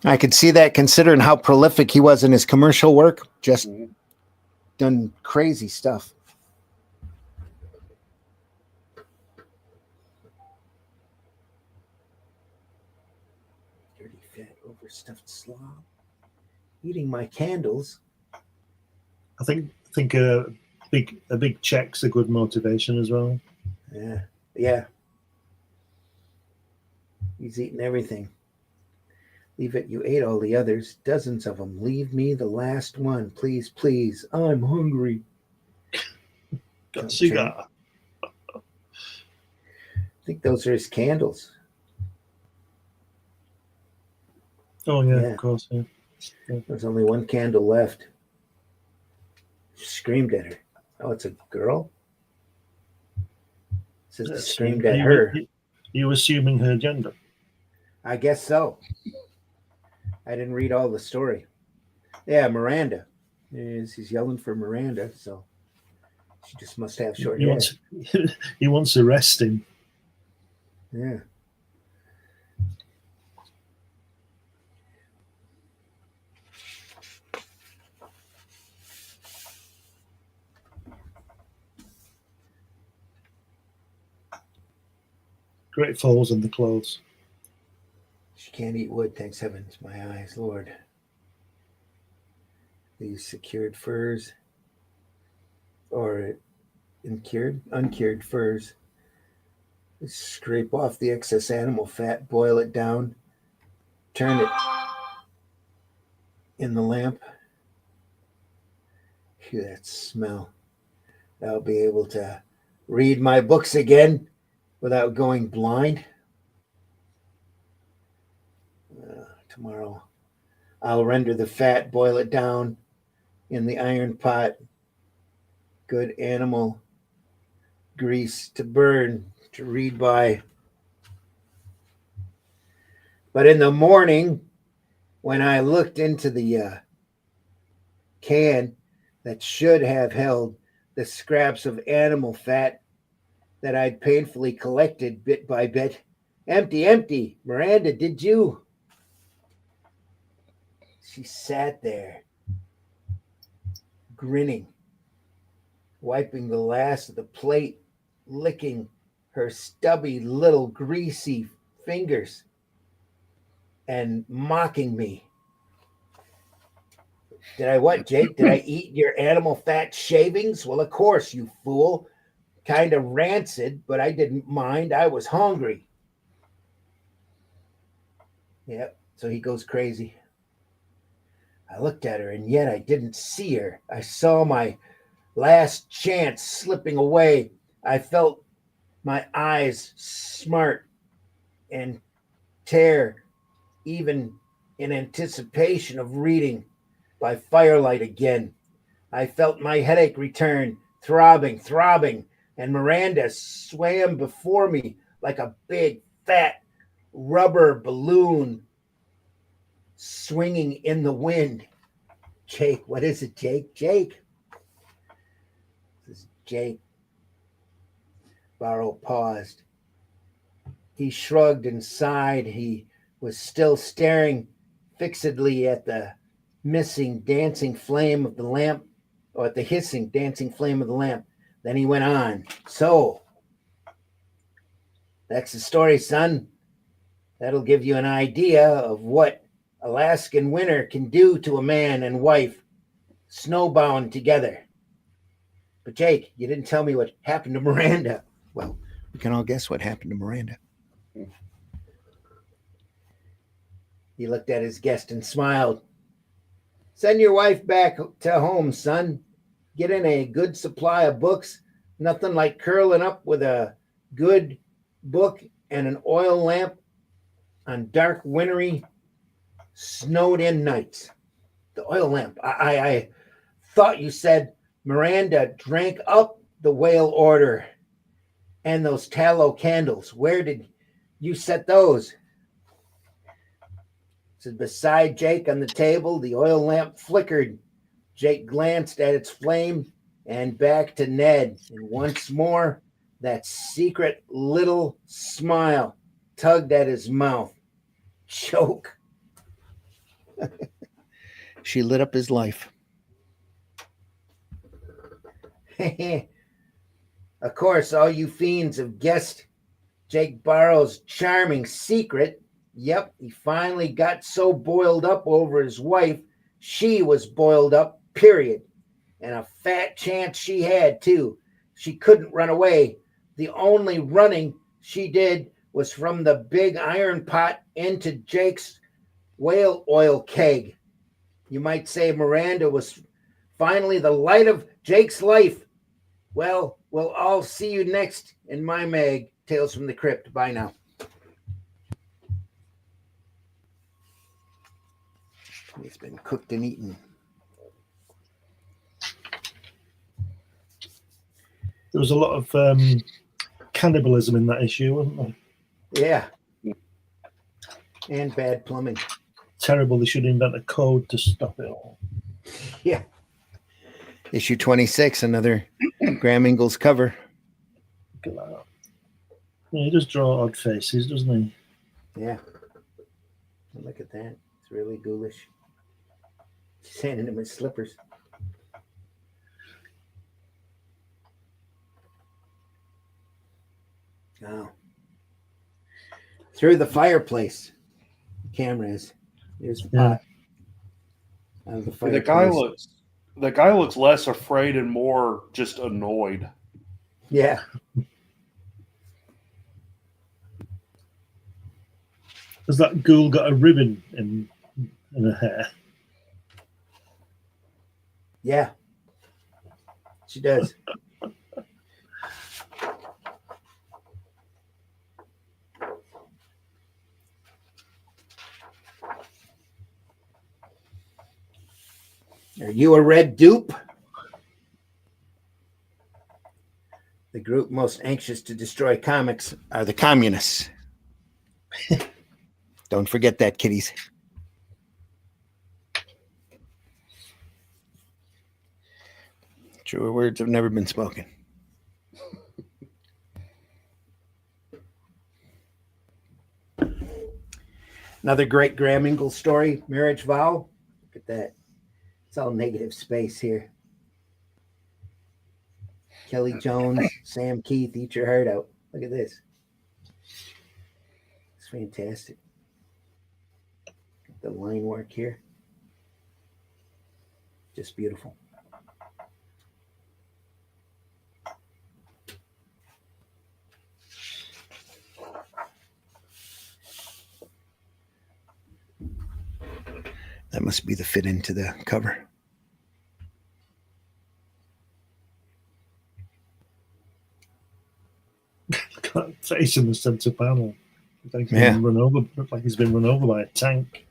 I could see that considering how prolific he was in his commercial work. Just done crazy stuff. Dirty, fat, overstuffed slob. Eating my candles. I think a big check's a good motivation as well. Yeah. He's eating everything. Leave it. You ate all the others. Dozens of them. Leave me the last one. Please, please. I'm hungry. Got to see that. I think those are his candles. Oh, yeah, Yeah. of course. Yeah. There's only one candle left. She screamed at her. Oh, it's a girl? It says Yes. screamed at her. You assuming her gender? I guess so. I didn't read all the story. Yeah, Miranda. He's yelling for Miranda, so she just must have short hair. He wants arresting. Yeah. Great falls in the clothes. She can't eat wood, thanks heavens, my eyes, Lord. These secured furs or uncured furs. Scrape off the excess animal fat, boil it down, turn it in the lamp. Hear that smell. I'll be able to read my books again without going blind. Tomorrow, I'll render the fat, boil it down in the iron pot. Good animal grease to burn, to read by. But in the morning, when I looked into the can that should have held the scraps of animal fat that I'd painfully collected bit by bit, empty, empty. Miranda, did you? She sat there, grinning, wiping the last of the plate, licking her stubby little greasy fingers, and mocking me. Did I what, Jake? Did I eat your animal fat shavings? Well, of course, you fool. Kind of rancid, but I didn't mind. I was hungry. Yep, so he goes crazy. I looked at her, and yet I didn't see her. I saw my last chance slipping away. I felt my eyes smart and tear, even in anticipation of reading by firelight again. I felt my headache return, throbbing, and Miranda swam before me like a big, fat rubber balloon swinging in the wind. Jake, what is it, Jake? Jake. This is Jake. Barrow paused. He shrugged and sighed. He was still staring fixedly at the missing dancing flame of the lamp, or at the hissing dancing flame of the lamp. Then he went on. So, that's the story, son. That'll give you an idea of what Alaskan winter can do to a man and wife snowbound together. But Jake, you didn't tell me what happened to Miranda. Well, we can all guess what happened to Miranda. He looked at his guest and smiled. Send your wife back to home, son. Get in a good supply of books. Nothing like curling up with a good book and an oil lamp on dark, wintry, snowed-in nights. The oil lamp. I thought you said Miranda drank up the whale order and those tallow candles. Where did you set those? Said beside Jake on the table, the oil lamp flickered. Jake glanced at its flame and back to Ned. And once more, that secret little smile tugged at his mouth. Choke. She lit up his life. Of course, all you fiends have guessed Jake Barrow's charming secret. Yep, he finally got so boiled up over his wife, she was boiled up, period. And a fat chance she had, too. She couldn't run away. The only running she did was from the big iron pot into Jake's whale oil keg. You might say Miranda was finally the light of Jake's life. Well, we'll all see you next in my mag, Tales from the Crypt. Bye now. It's been cooked and eaten. There was a lot of cannibalism in that issue, wasn't there? Yeah. And bad plumbing. Terrible. They should invent a code to stop it all. Yeah. Issue 26, another Graham Ingalls cover. Look at that. Yeah, he does draw odd faces, doesn't he? Yeah. Look at that. It's really ghoulish. She's handing him his slippers. Oh. Through the fireplace. The camera is. Here's pot. Out of the fireplace. The guy looks less afraid and more just annoyed. Yeah. Has that ghoul got a ribbon in her hair? Yeah, she does. Are you a red dupe? The group most anxious to destroy comics are the communists. Don't forget that, kiddies. Truer words have never been spoken. Another great Graham Ingalls story, Marriage Vow. Look at that. It's all negative space here. Kelly Jones, Sam Keith, eat your heart out. Look at this. It's fantastic. The line work here. Just beautiful. That must be the fit into the cover. Got face in the center panel. Like he's Yeah. been run over. Looks like he's been run over by a tank.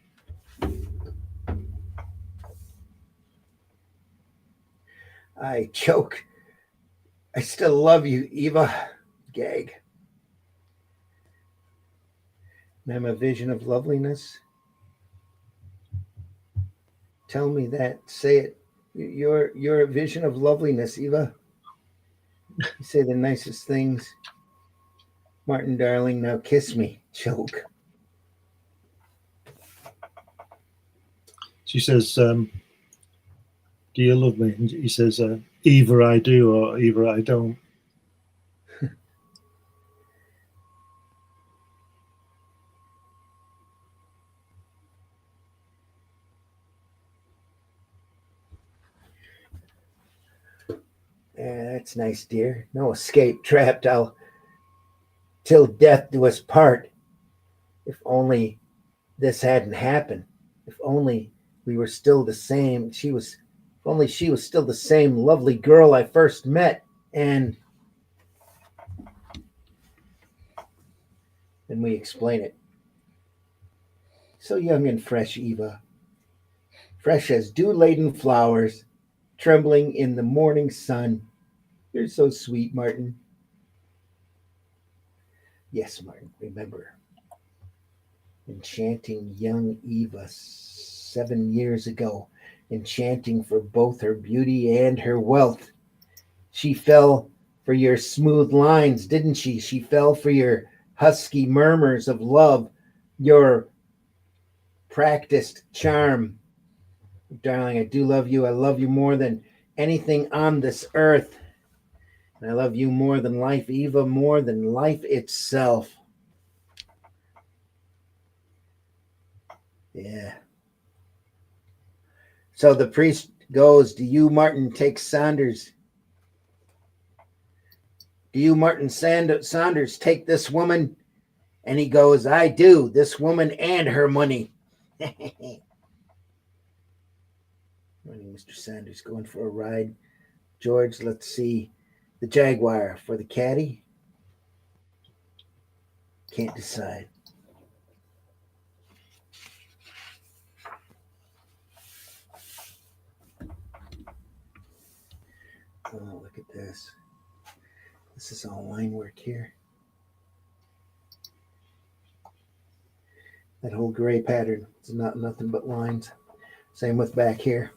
I choke. I still love you, Eva. Gag. And I'm a vision of loveliness. Tell me that. Say it. You're a vision of loveliness, Eva. You say the nicest things. Martin, darling, now kiss me. Choke. She says, "Do you love me?" And he says, "Either I do or either I don't." Yeah, that's nice, dear. No escape, trapped. I'll till death do us part. If only this hadn't happened. If only we were still the same. If only she was still the same lovely girl I first met. And then we explain it. So young and fresh, Eva. Fresh as dew-laden flowers, trembling in the morning sun. You're so sweet, Martin. Yes, Martin, remember. Enchanting young Eva 7 years ago, enchanting for both her beauty and her wealth. She fell for your smooth lines, didn't she? She fell for your husky murmurs of love, your practiced charm. Darling, I do love you. I love you more than anything on this earth. And I love you more than life, Eva, more than life itself. Yeah. So the priest goes, do you, Martin, take Saunders? Do you, Martin Saunders, take this woman? And he goes, I do, this woman and her money. Morning, Mr. Saunders, going for a ride. George, let's see. The Jaguar for the caddy. Can't decide. Oh, look at this. This is all line work here. That whole gray pattern is not nothing but lines. Same with back here.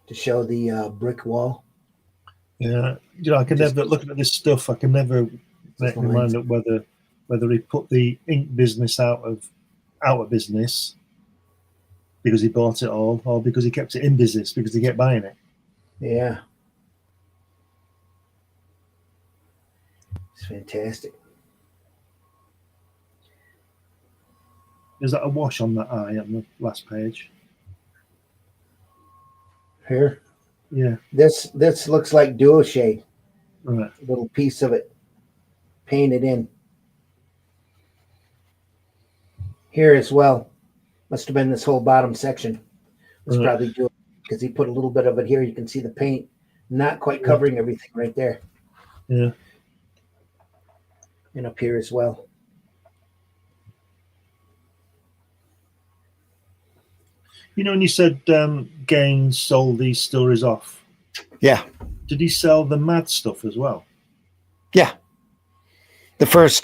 To show the brick wall. Yeah, I can never, looking at this stuff, I can never make my mind up whether he put the ink business out of business because he bought it all, or because he kept it in business because he kept buying it. Yeah. It's fantastic. Is that a wash on that eye on the last page? Here? Yeah. This looks like duo shade. Right. A little piece of it painted in. Here as well. Must have been this whole bottom section. Was Right. probably doing because he put a little bit of it here. You can see the paint not quite covering everything right there. Yeah. And up here as well. You know, when you said Gaines sold these stories off, Yeah. did he sell the Mad stuff as well? Yeah. The first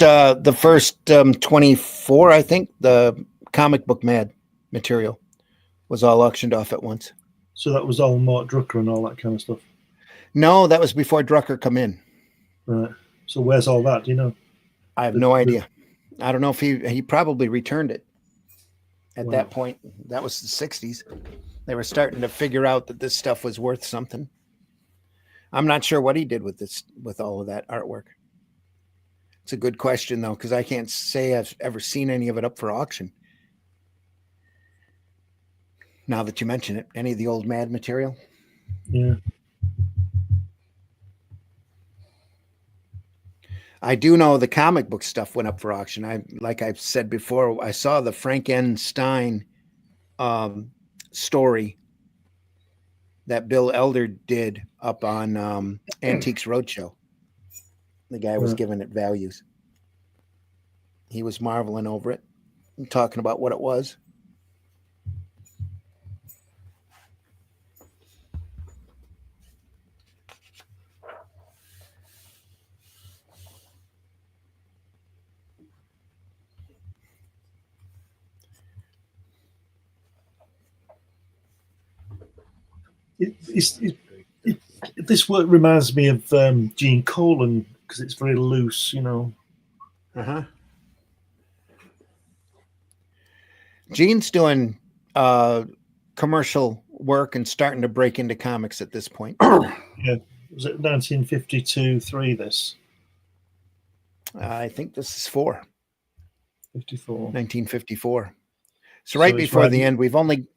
24, I think, the comic book Mad material was all auctioned off at once. So that was all Mort Drucker and all that kind of stuff. No, that was before Drucker come in. Right. So where's all that? Do you know? I have no idea. I don't know if he probably returned it at that point. That was the 60s. They were starting to figure out that this stuff was worth something. I'm not sure what he did with all of that artwork. It's a good question, though, because I can't say I've ever seen any of it up for auction. Now that you mention it, any of the old Mad material? Yeah. I do know the comic book stuff went up for auction. Like I've said before, I saw the Frank N. Stein story that Bill Elder did up on Antiques Roadshow. The guy was giving it values. He was marveling over it and talking about what it was. This work reminds me of Gene Colan because it's very loose, you know. Uh-huh. Gene's doing commercial work and starting to break into comics at this point. Yeah. Was it 1952-3 this? I think this is 4. 54. 1954. So right before the end, we've only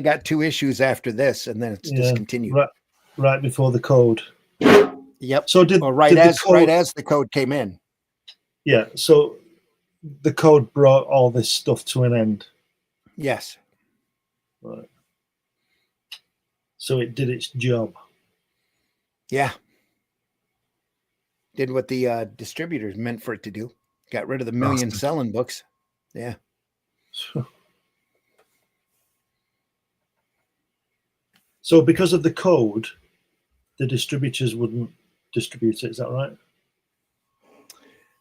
got 2 issues after this, and then it's discontinued. Right before the code. Yep. So right as the code came in. Yeah. So the code brought all this stuff to an end. Yes. Right. So it did its job. Yeah. Did what the distributors meant for it to do. Got rid of the million selling books. Yeah. So because of the code, the distributors wouldn't distribute it. Is that right?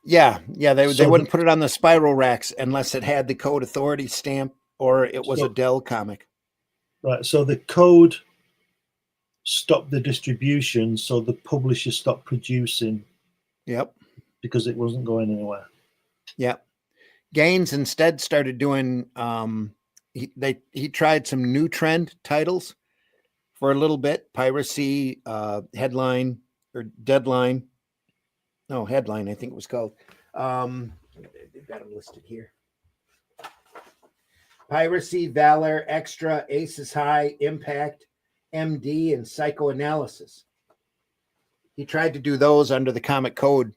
Yeah. They wouldn't put it on the spiral racks unless it had the code authority stamp or it was a Dell comic. Right. So the code stopped the distribution, so the publisher stopped producing. Yep. Because it wasn't going anywhere. Yep. Gaines instead started doing. He tried some new trend titles for a little bit. Piracy, Headline or Deadline. No, Headline, I think it was called. They've got them listed here. Piracy, Valor, Extra, Aces High, Impact, MD, and Psychoanalysis. He tried to do those under the Comic Code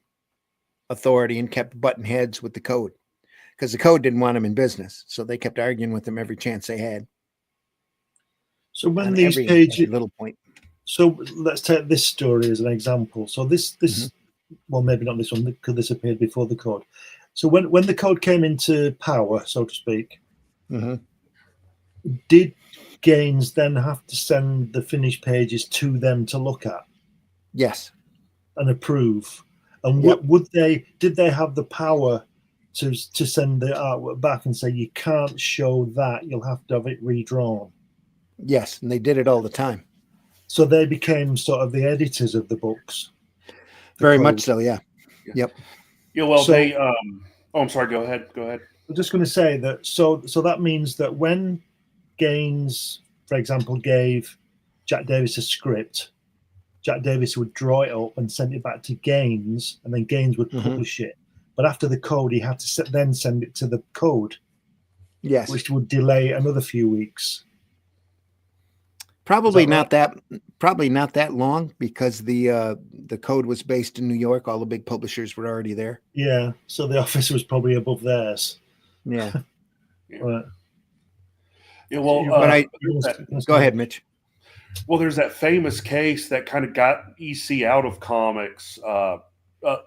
Authority and kept butting heads with the code because the code didn't want him in business. So they kept arguing with him every chance they had. So when these pages, every little point. So let's take this story as an example. So this, well, maybe not this one because this appeared before the code. So when the code came into power, so to speak, did Gaines then have to send the finished pages to them to look at? Yes. And approve. And did they have the power to send the artwork back and say, you can't show that, you'll have to have it redrawn? Yes, and they did it all the time. So they became sort of the editors of the books. Very much so, yeah. Yep. Yeah, well, I'm sorry, go ahead. I'm just going to say that, so that means that when Gaines, for example, gave Jack Davis a script, Jack Davis would draw it up and send it back to Gaines, and then Gaines would publish it. But after the code, he had to then send it to the code. Yes. Which would delay another few weeks. Probably not that long because the code was based in New York. All the big publishers were already there. Yeah, so the office was probably above theirs. Yeah. Right. Yeah, well, But That's go ahead, Mitch. well, there's that famous case that kind of got EC out of comics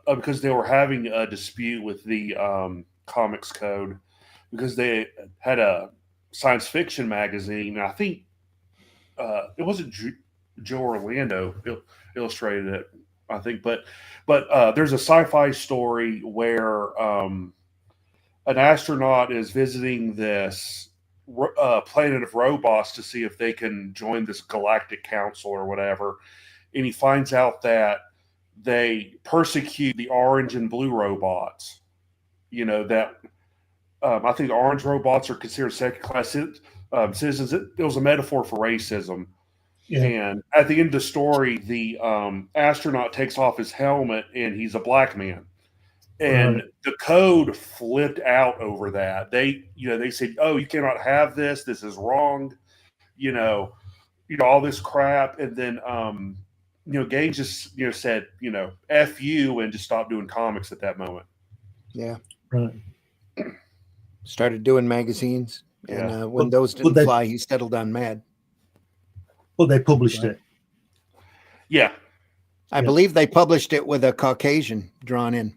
because they were having a dispute with the comics code because they had a science fiction magazine. And I think it wasn't Joe Orlando illustrated it, I think, but there's a sci-fi story where an astronaut is visiting this planet of robots to see if they can join this galactic council or whatever, and he finds out that they persecute the orange and blue robots. You know that I think the orange robots are considered second-class citizens. It was a metaphor for racism. Yeah. And at the end of the story, the astronaut takes off his helmet and he's a black man. And the code flipped out over that. They said, "Oh, you cannot have this. This is wrong." All this crap. And then, Gage just, said, "F you," and just stopped doing comics at that moment. Yeah. Right. Started doing magazines, and when those didn't fly, he settled on Mad. Well, they published it. Yeah. I believe they published it with a Caucasian drawn in.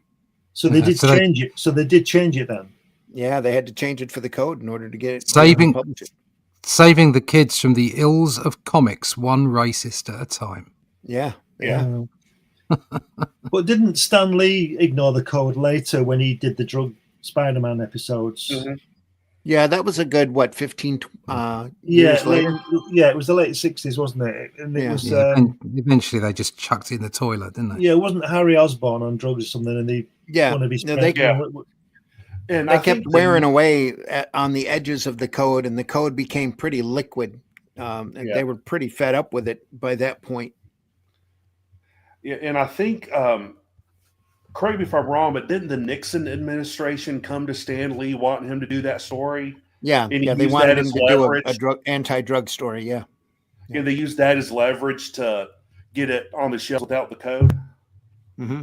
So they did change it. So they did change it then. Yeah, they had to change it for the code in order to get it saving the kids from the ills of comics, one racist at a time. Yeah. But didn't Stan Lee ignore the code later when he did the drug Spider-Man episodes? Mm-hmm. Yeah, that was a good 15 years later. It was the late 60s, wasn't it? And it was eventually they just chucked it in the toilet, didn't they? Yeah, it wasn't Harry Osborn on drugs or something, and they want to be and they kept wearing away on the edges of the code, and the code became pretty liquid. And they were pretty fed up with it by that point. Yeah, and I think, correct me if I'm wrong, but didn't the Nixon administration come to Stan Lee wanting him to do that story? Yeah, they wanted him to do a anti-drug story. Yeah, they used that as leverage to get it on the shelf without the code. Mm-hmm.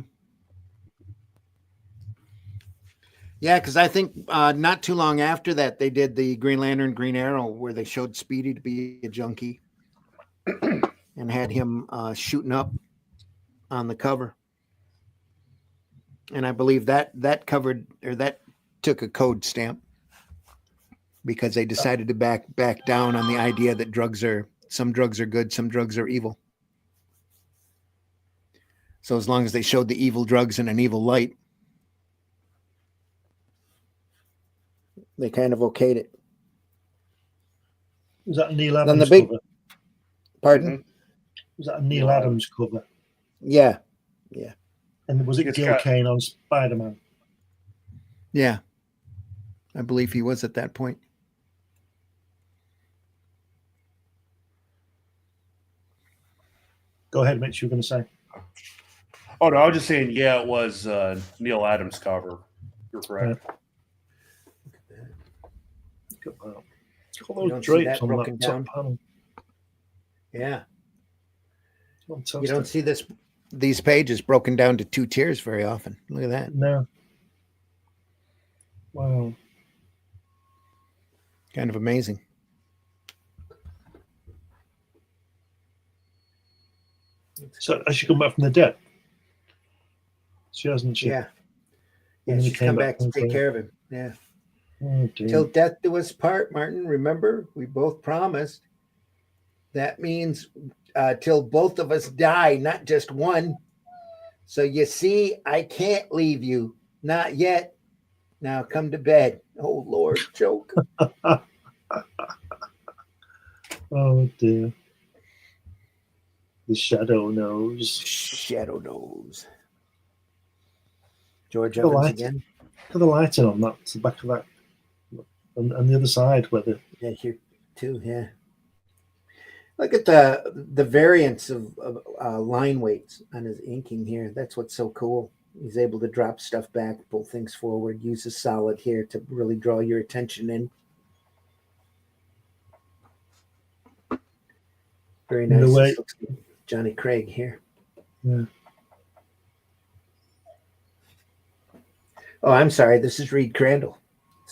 Yeah, because I think not too long after that, they did the Green Lantern, Green Arrow, where they showed Speedy to be a junkie and had him shooting up on the cover. And I believe that covered, or that took a code stamp because they decided to back down on the idea that some drugs are good, some drugs are evil. So as long as they showed the evil drugs in an evil light, they kind of okayed it. Was that a Neil Adams cover? Pardon? Was that a Neil Adams cover? Yeah. And was it Gil Kane on Spider-Man? Yeah. I believe he was at that point. Go ahead, Mitch, you were going to say. Oh, no, I was just saying, it was Neil Adams' cover. You're correct. Look at all those drapes on that top panel. Yeah. Fantastic. You don't see these pages broken down to 2 tiers very often. Look at that. No. Wow. Kind of amazing. So has she come back from the dead? She hasn't. Yeah. She's come back to take care of him. Yeah. Oh, till death do us part, Martin. Remember, we both promised. That means till both of us die, not just one. So you see, I can't leave you. Not yet. Now come to bed. Oh, Lord, joke. Oh, dear. The shadow knows. Shadow knows. George Evans again. Look at the lighting on that. It's the back of that. And the other side where the... Yeah, here too, yeah. Look at the variance of line weights on his inking here. That's what's so cool. He's able to drop stuff back, pull things forward, use a solid here to really draw your attention in. Very nice. Looks like Johnny Craig here. Yeah. Oh, I'm sorry. This is Reed Crandall.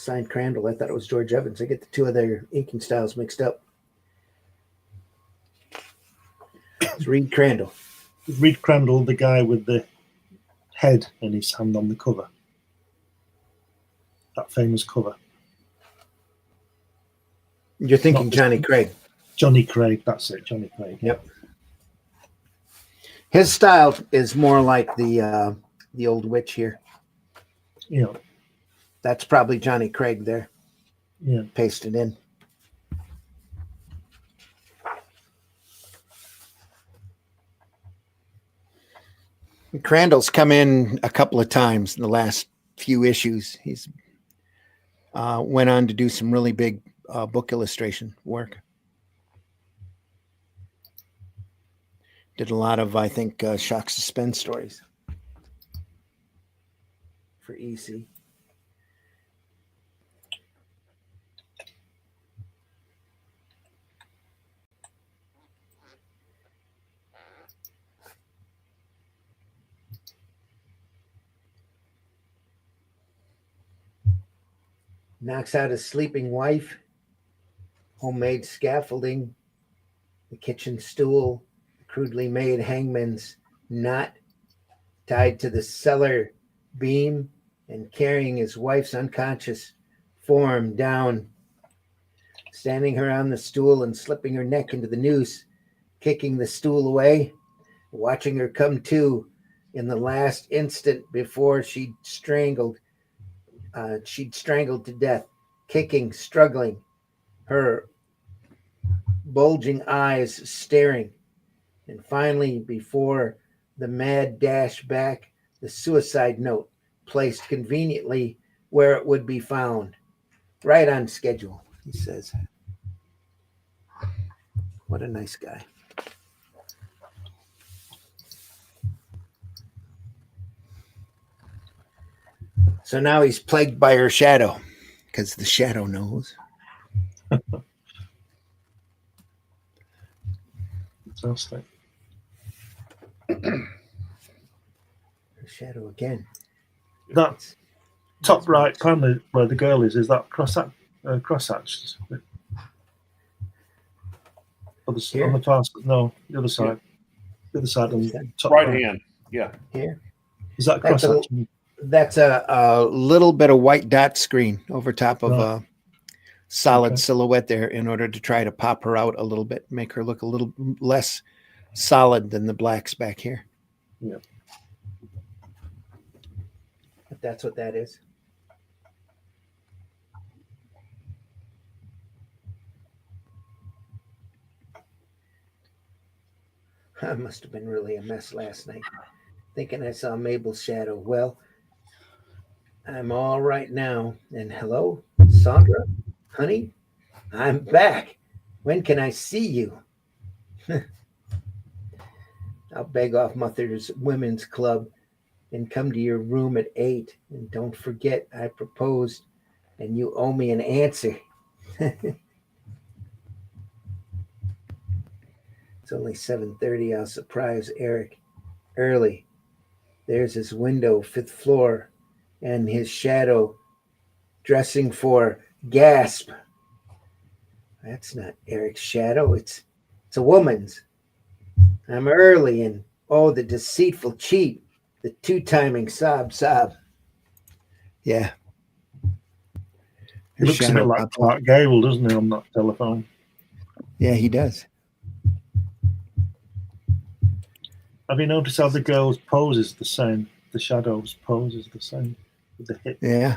signed Crandall. I thought it was George Evans. I get the two of their inking styles mixed up. It's Reed Crandall. Reed Crandall, the guy with the head in his hand on the cover. That famous cover. You're thinking Johnny Craig. Johnny Craig, that's it, Johnny Craig. Yep. His style is more like the old witch here. Yeah. That's probably Johnny Craig there. Yeah. Pasted in. Crandall's come in a couple of times in the last few issues. He's went on to do some really big book illustration work. Did a lot of, I think, shock suspense stories for EC. Knocks out his sleeping wife, homemade scaffolding, the kitchen stool, the crudely made hangman's knot tied to the cellar beam, and carrying his wife's unconscious form down, standing her on the stool and slipping her neck into the noose, kicking the stool away, watching her come to in the last instant before she'd strangled to death, kicking, struggling, her bulging eyes staring, and finally, before the mad dash back, the suicide note placed conveniently where it would be found, right on schedule, he says. What a nice guy. So now he's plagued by her shadow, because the shadow knows. Fantastic. Her shadow again. That top right panel where the girl is that crosshatched? On the far side? No, the other side. The other side on the top right hand. Yeah. Here. Is that crosshatched? That's a little bit of white dot screen over top of a solid silhouette there in order to try to pop her out a little bit, make her look a little less solid than the blacks back here. Yeah. But that's what that is. I must have been really a mess last night, thinking I saw Mabel's shadow. Well, I'm all right now. And hello, Sandra, honey, I'm back. When can I see you? I'll beg off Mother's Women's Club and come to your room at 8. And don't forget, I proposed and you owe me an answer. It's only 7:30. I'll surprise Eric early. There's his window, 5th floor, and his shadow dressing for gasp. That's not Eric's shadow. It's a woman's. I'm early and the deceitful cheat, the 2-timing sob. Yeah. He looks a bit like Clark Gable, doesn't he, on that telephone? Yeah, he does. Have you noticed how the girl's pose is the same? The shadow's pose is the same with the hip. Yeah.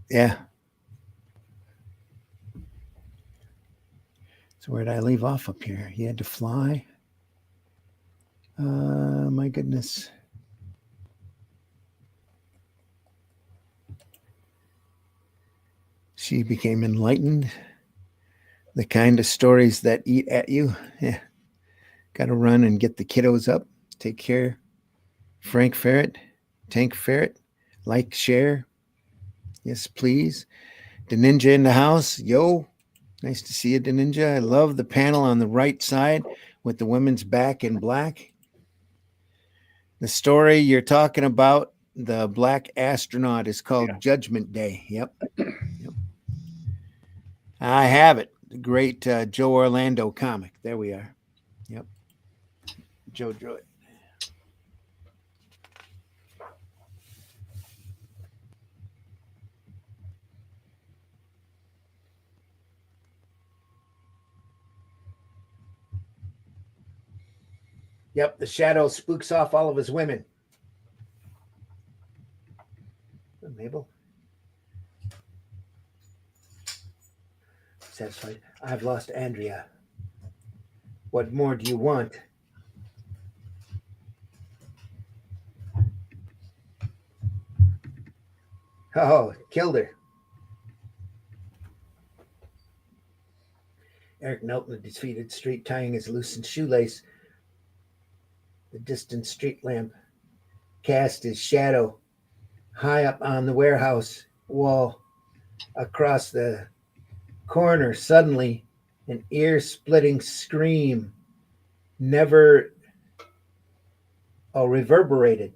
Yeah. So where did I leave off up here? He had to fly. My goodness. She became enlightened. The kind of stories that eat at you. Yeah. Got to run and get the kiddos up. Take care. Frank Ferret, Tank Ferret, like, share. Yes, please. The Ninja in the house. Yo, nice to see you, the Ninja. I love the panel on the right side with the women's back in black. The story you're talking about The Black Astronaut is called Judgment Day. Yep. I have it. The great Joe Orlando comic. There we are. Yep. Joe drew it. Yep, the shadow spooks off all of his women. Mabel? Satisfied. I've lost Andrea. What more do you want? Oh, killed her. Eric knelt in the defeated street, tying his loosened shoelace. The distant street lamp cast his shadow high up on the warehouse wall. Across the corner, suddenly, an ear-splitting scream reverberated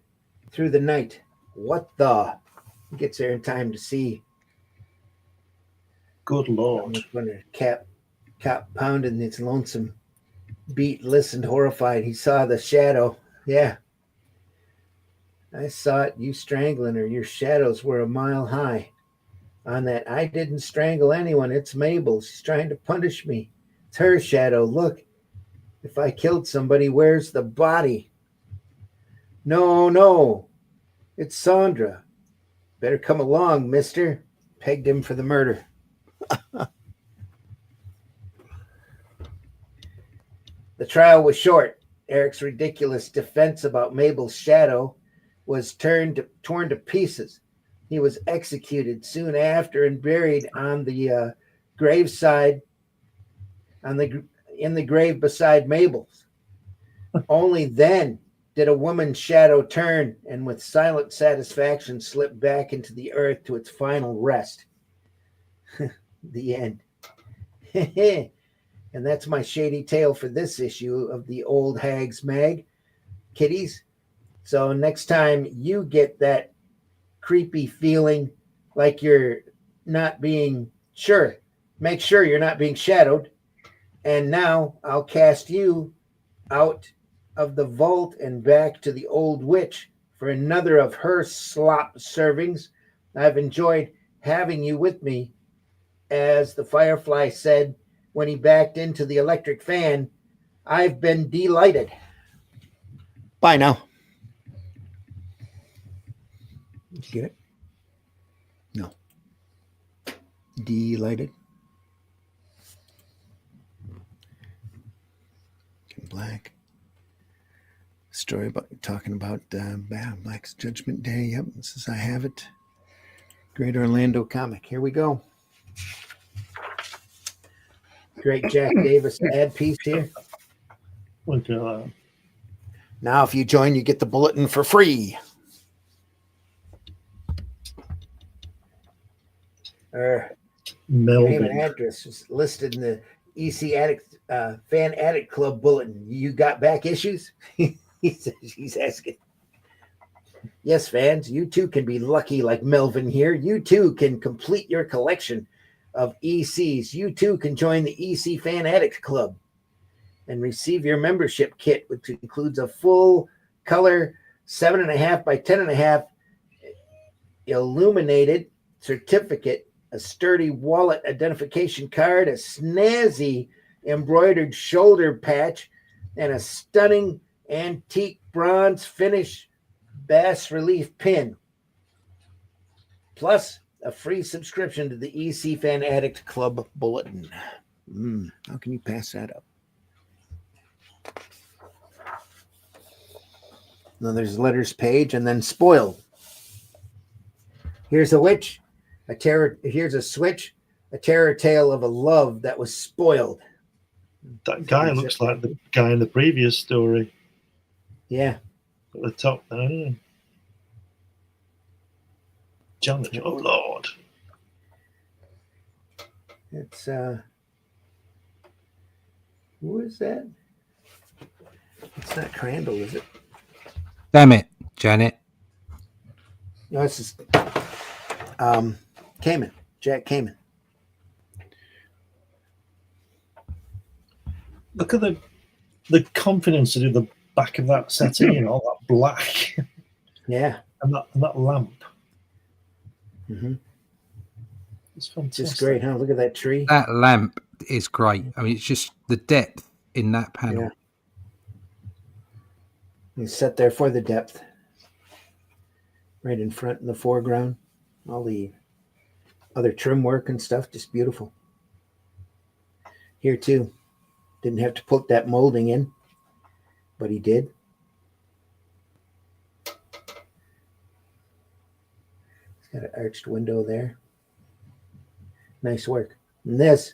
through the night. What the? He gets there in time to see. Good Lord. Cop pounding its lonesome beat, listened horrified. He saw the shadow. Yeah. I saw it. You strangling her. Your shadows were a mile high. On that, I didn't strangle anyone. It's Mabel. She's trying to punish me. It's her shadow. Look. If I killed somebody, where's the body? No. It's Sandra. Better come along, mister. Pegged him for the murder. The trial was short. Eric's ridiculous defense about Mabel's shadow was torn to pieces. He was executed soon after and buried on the graveside, in the grave beside Mabel's. Only then did a woman's shadow turn and with silent satisfaction slip back into the earth to its final rest. The end. And that's my shady tale for this issue of the Old Hags Mag, kiddies. So next time you get that creepy feeling like you're not being sure, make sure you're not being shadowed. And now I'll cast you out of the vault and back to the old witch for another of her slop servings. I've enjoyed having you with me. As the Firefly said when he backed into the electric fan, I've been delighted. Bye now. Did you get it? No. Delighted. Black. Story about talking about Black's Judgment Day. Yep, this is I have it. Great Orlando comic. Here we go. Great Jack Davis ad piece here. Look at that. Now, if you join, you get the bulletin for free. Name and address is listed in the EC Addict Fan Addict Club bulletin. You got back issues? He's asking. Yes, fans, you too can be lucky like Melvin here. You too can complete your collection of ECs. You too can join the EC Fan Addict Club and receive your membership kit, which includes a full color 7.5 by 10.5 illuminated certificate, a sturdy wallet identification card, a snazzy embroidered shoulder patch, and a stunning antique bronze finish bas relief pin. Plus a free subscription to the EC Fan Addict Club bulletin. How can you pass that up? Then there's letters page and then spoiled. Here's a witch, here's a switch, a terror tale of a love that was spoiled. That guy looks like the guy in the previous story. Yeah. At the top there. John, oh Lord. It's who is that? It's not Crandall, is it? Damn it, Janet. No, this is Cayman, Jack Cayman. Look at the confidence to do the back of that setting, all that black. Yeah. And that lamp. Mm-hmm. It's fantastic. Just great, huh? Look at that tree. That lamp is great. I mean, it's just the depth in that panel. Yeah. He's set there for the depth. Right in front in the foreground. All the other trim work and stuff, just beautiful. Here too. Didn't have to put that molding in, but he did. He's got an arched window there. Nice work. And this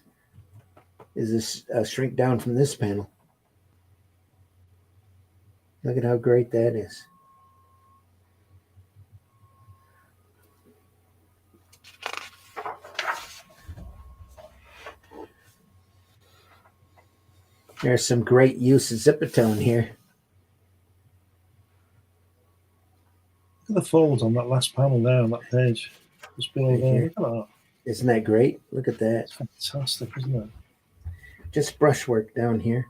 is a shrink down from this panel. Look at how great that is. There's some great use of Zipatone here. Look at the folds on that last panel there on that page. Just below there. Look at that. Isn't that great? Look at that. It's fantastic, isn't it? Just brushwork down here.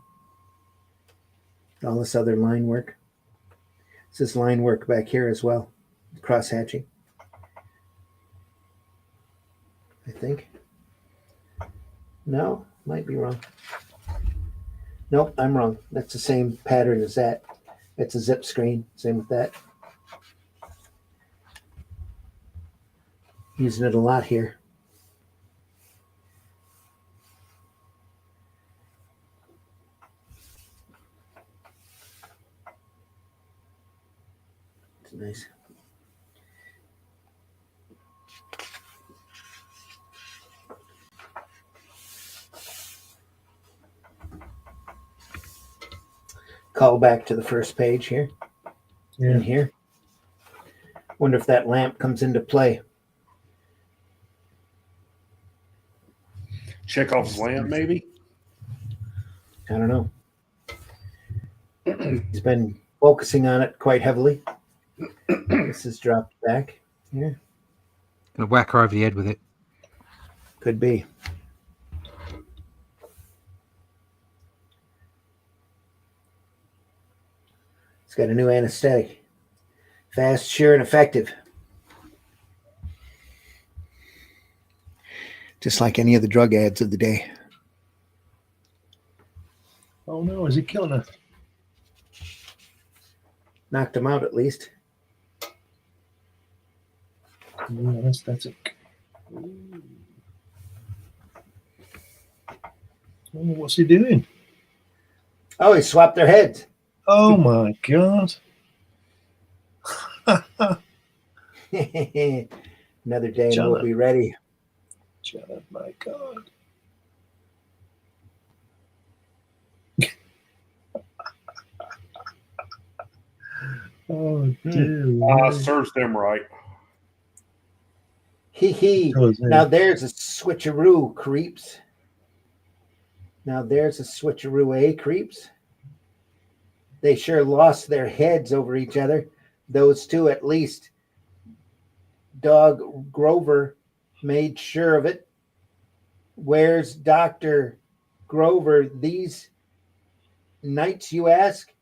All this other line work. This is line work back here as well. Cross hatching. I think. No, might be wrong. Nope, I'm wrong. That's the same pattern as that. It's a zip screen. Same with that. Using it a lot here. It's nice. Call back to the first page here. Yeah. And here. Wonder if that lamp comes into play. Chekhov's lamp, maybe? I don't know. He's been focusing on it quite heavily. This is dropped back here. Gonna whack her over the head with it. Could be. It's got a new anesthetic. Fast, sure, and effective. Just like any of the drug ads of the day. Oh no, is he killing her? Knocked him out at least. Yeah, anesthetic. Oh, what's he doing? Oh, he swapped their heads. Oh my god. Another day and John. we'll be ready. Janet, my god. Oh dear. Serves them right. Hee. Now there's a switcheroo, creeps. Now there's a switcheroo, eh, creeps? They sure lost their heads over each other. Those two, at least. Dog Grover made sure of it. Where's Dr. Grover these nights, you ask?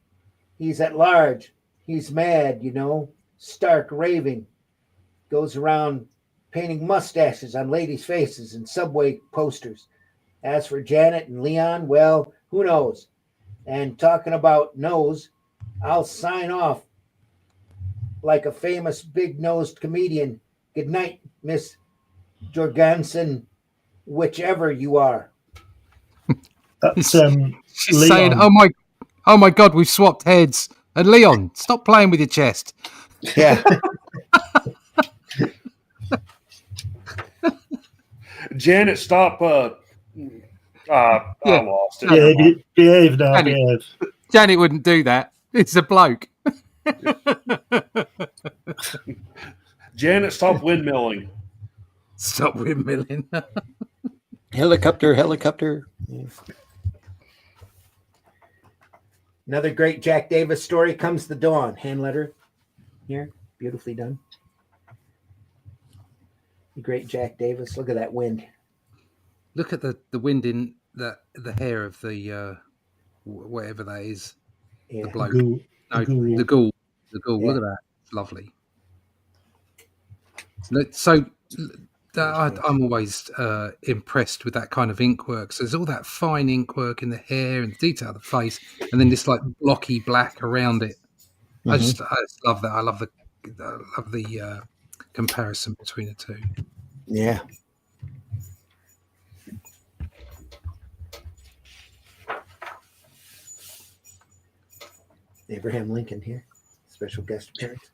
He's at large. He's mad, you know, stark raving. Goes around painting mustaches on ladies' faces and subway posters. As for Janet and Leon, well, who knows? And talking about nose, I'll sign off like a famous big-nosed comedian. Good night, Miss Jorgensen, whichever you are. That's She's Leon. saying, "Oh my God, we've swapped heads." And Leon, stop playing with your chest. Yeah. Janet, stop. I lost it. Yeah, behave now, behave. Janet wouldn't do that. It's a bloke. Janet, stop windmilling. Stop windmilling. Helicopter. Yeah. Another great Jack Davis story, Comes the Dawn. Hand letter here, beautifully done. The great Jack Davis. Look at that wind. Look at the wind in the hair of the whatever that is. Yeah. The bloke. Ghoul. No, Ghoul. the ghoul. The ghoul. Yeah. Look at that. It's lovely. So I'm always impressed with that kind of ink work. So there's all that fine ink work in the hair and the detail of the face, and then this like blocky black around it. I just love that. I love the comparison between the two. Yeah. Abraham Lincoln here. Special guest appearance.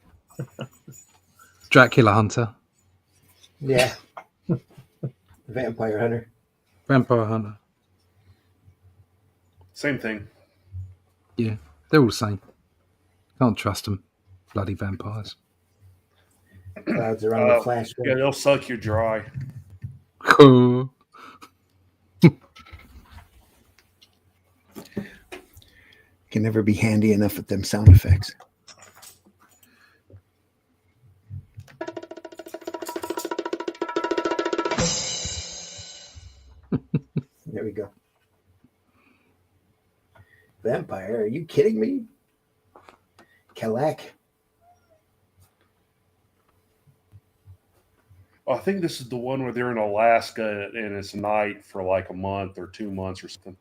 Dracula Hunter. Yeah. Vampire Hunter. Vampire Hunter. Same thing. Yeah, they're all the same. Can't trust them. Bloody vampires. Clouds around the flash. Yeah, they'll suck you dry. Cool. Can never be handy enough with them sound effects. There we go. Vampire, are you kidding me? Kalak. I think this is the one where they're in Alaska and it's night for like a month or 2 months or something.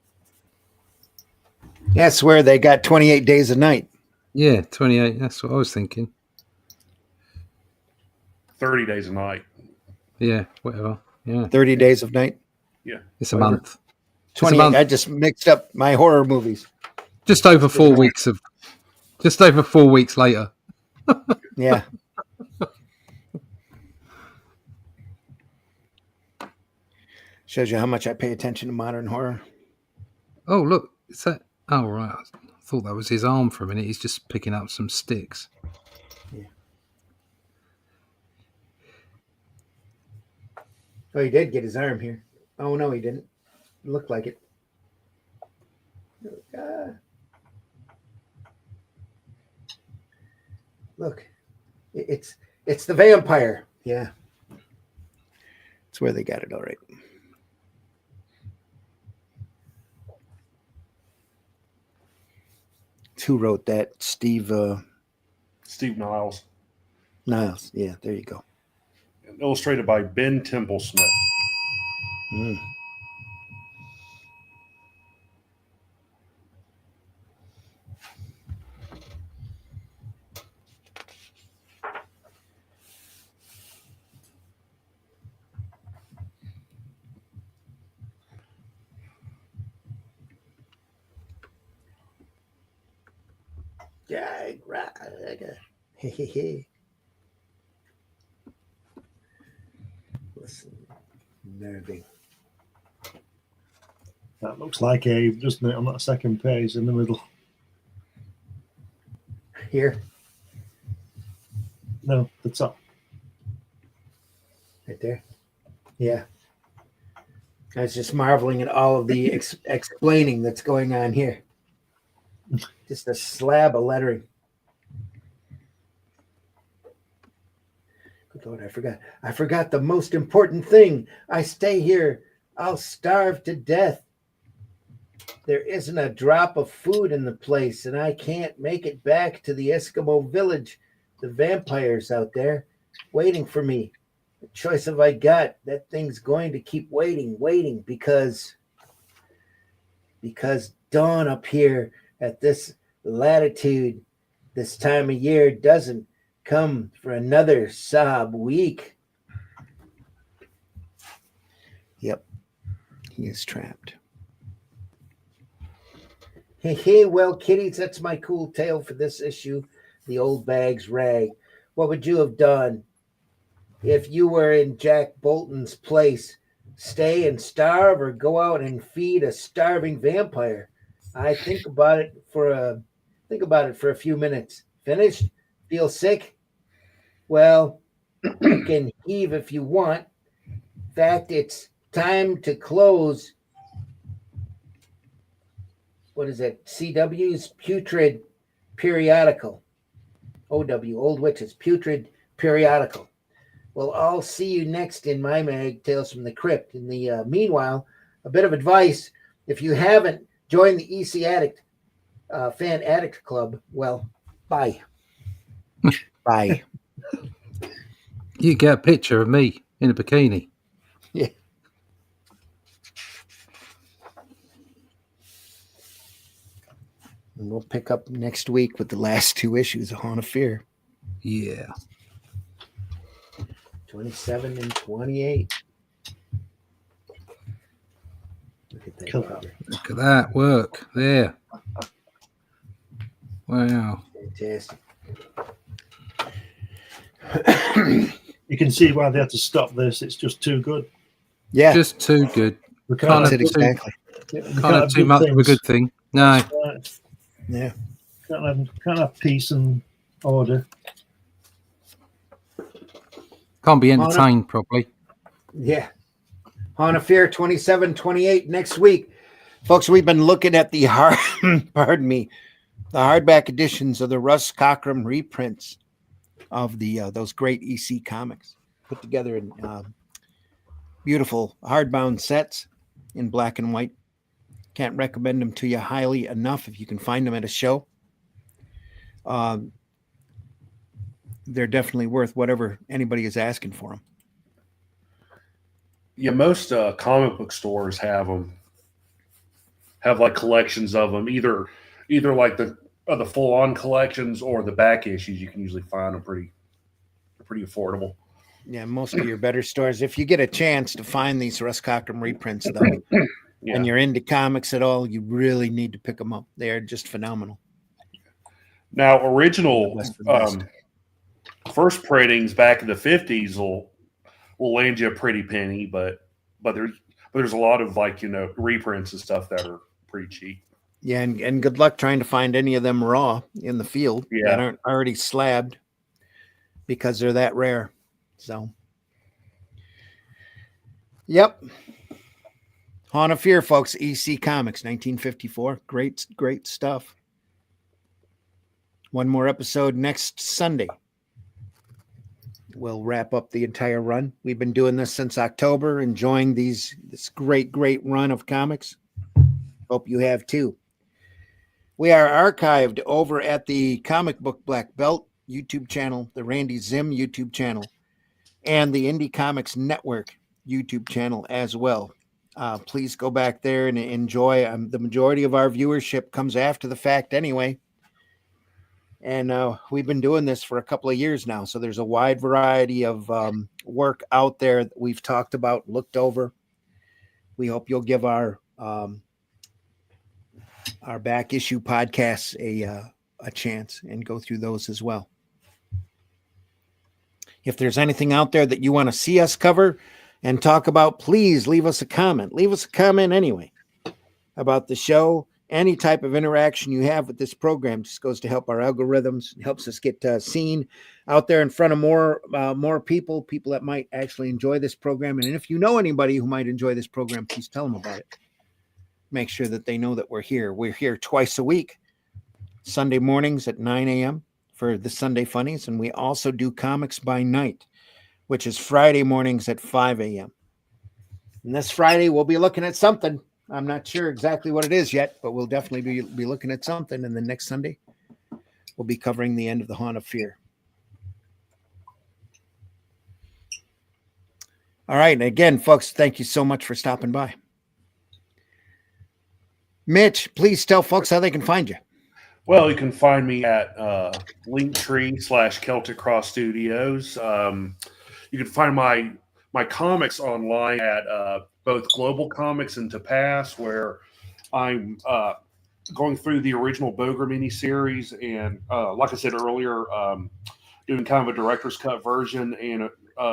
Yeah, I swear they got 28 days a night. Yeah, 28. That's what I was thinking. 30 days a night. Yeah, whatever. Yeah, 30 days of night. Yeah. it's a Whatever. month. 28. month. I just mixed up my horror movies. Just over 4 weeks of. Just over 4 weeks later. Yeah. Shows you how much I pay attention to modern horror. Oh, look. Is that. Oh, right. I thought that was his arm for a minute. He's just picking up some sticks. Yeah. Oh, he did get his arm here. Oh, no, he didn't. It looked like it. Look. It's the vampire. Yeah. That's where they got it all right. Who wrote that? Steve Niles. Niles. Yeah, there you go. And illustrated by Ben Templesmith. Mm. Hey. Listen, nerving. That looks like Abe, doesn't it, on that second page in the middle? Here, No, the top. right there. Yeah. I was just marveling at all of the explaining that's going on here. Just a slab of lettering. Good Lord, I forgot the most important thing. I stay here. I'll starve to death. There isn't a drop of food in the place, and I can't make it back to the Eskimo village. The vampires out there waiting for me. What choice have I got? That thing's going to keep waiting, because dawn up here at this latitude this time of year doesn't come for another sob week. Yep, he is trapped. Hey, well, kiddies, that's my cool tale for this issue. The old bag's rag. What would you have done if you were in Jack Bolton's place? Stay and starve, or go out and feed a starving vampire? I think about it for a few minutes. Finished? Feel sick? Well, you can heave if you want. In fact, it's time to close. What is it? CW's Putrid Periodical. OW, Old Witches, Putrid Periodical. Well, I'll see you next in my mag, Tales from the Crypt. In the meanwhile, a bit of advice. If you haven't joined the EC Addict Fan Addict Club, well, bye. Bye. You get a picture of me in a bikini. Yeah. And we'll pick up next week with the last 2 issues of Haunt of Fear. Yeah. 27 and 28. Look at that. Cool. Robert. Look at that work there. Wow. Fantastic. You can see why they had to stop this. It's just too good. Yeah. Just too good. We Can't That's have it exactly. Can't have too much of a good thing. No. Right. Yeah. Can't have peace and order. Can't be entertained properly. Yeah. Haunt of Fear 27, 28 next week. Folks, we've been looking at the pardon me, the hardback editions of the Russ Cockrum reprints of the those great EC comics put together in beautiful hardbound sets in black and white. Can't recommend them to you highly enough if you can find them at a show. They're definitely worth whatever anybody is asking for them. Yeah, most comic book stores have them. Have like collections of them, either like the full on collections or the back issues. You can usually find them pretty affordable. Yeah, most of your better stores. If you get a chance to find these Russ Cockrum reprints, though, Yeah. and you're into comics at all, you really need to pick them up. They are just phenomenal. Now, original Best of the best. first printings back in the 50s will land you a pretty penny, but there's a lot of reprints and stuff that are pretty cheap. Yeah, and good luck trying to find any of them raw in the field that aren't already slabbed because they're that rare. So, yep. Haunt of Fear, folks. EC Comics, 1954. Great stuff. One more episode next Sunday. We'll wrap up the entire run. We've been doing this since October, enjoying this great run of comics. Hope you have too. We are archived over at the Comic Book Black Belt YouTube channel, the Randy Zim YouTube channel, and the Indie Comics Network YouTube channel as well. Please go back there and enjoy. The majority of our viewership comes after the fact anyway. And we've been doing this for a couple of years now. So there's a wide variety of work out there that we've talked about, looked over. We hope you'll give our back issue podcasts a chance and go through those as well. If there's anything out there that you want to see us cover and talk about, please leave us a comment. Leave us a comment anyway about the show. Any type of interaction you have with this program just goes to help our algorithms, helps us get seen out there in front of more people that might actually enjoy this program. And if you know anybody who might enjoy this program, please tell them about it. Make sure that they know that we're here. We're here twice a week, Sunday mornings at 9 a.m. for the Sunday Funnies. And we also do Comics by Night, which is Friday mornings at 5 a.m. And this Friday, we'll be looking at something. I'm not sure exactly what it is yet, but we'll definitely be looking at something. And the next Sunday, we'll be covering the end of the Haunt of Fear. All right. And again, folks, thank you so much for stopping by. Mitch, please tell folks how they can find you. Well, you can find me at Linktree/Celtic Cross Studios. You can find my comics online at both Global Comics and Tapas, where I'm going through the original Boger miniseries, and like I said earlier, doing kind of a director's cut version. And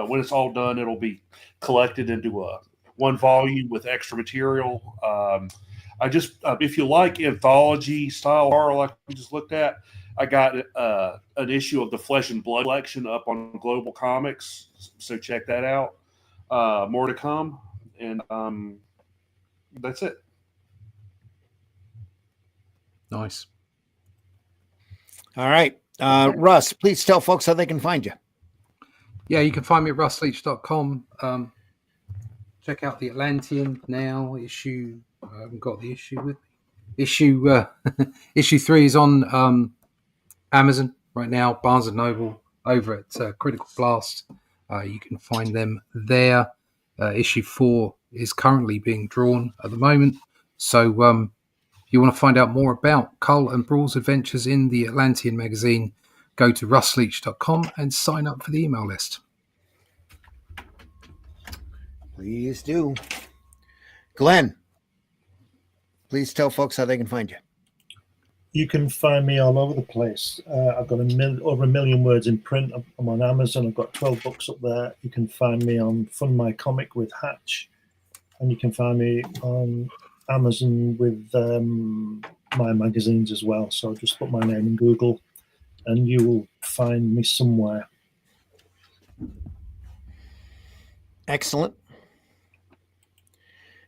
when it's all done, it'll be collected into one volume with extra material. I just, if you like anthology style horror like we just looked at, I got an issue of the Flesh and Blood collection up on Global Comics, so check that out. More to come, and that's it. Nice. All right. Russ, please tell folks how they can find you. Yeah, you can find me at russleach.com. Check out the Atlantean now issue. I haven't got the issue with me. Issue 3 is on Amazon right now, Barnes and Noble, over at Critical Blast. You can find them there. Issue 4 is currently being drawn at the moment. So if you want to find out more about Cull and Brawl's adventures in the Atlantean magazine, go to russleach.com and sign up for the email list. Please do. Glenn, please tell folks how they can find you. You can find me all over the place. I've got over 1 million words in print. I'm on Amazon. I've got 12 books up there. You can find me on Fund My Comic with Hatch, and you can find me on Amazon with my magazines as well. So just put my name in Google, and you will find me somewhere. Excellent.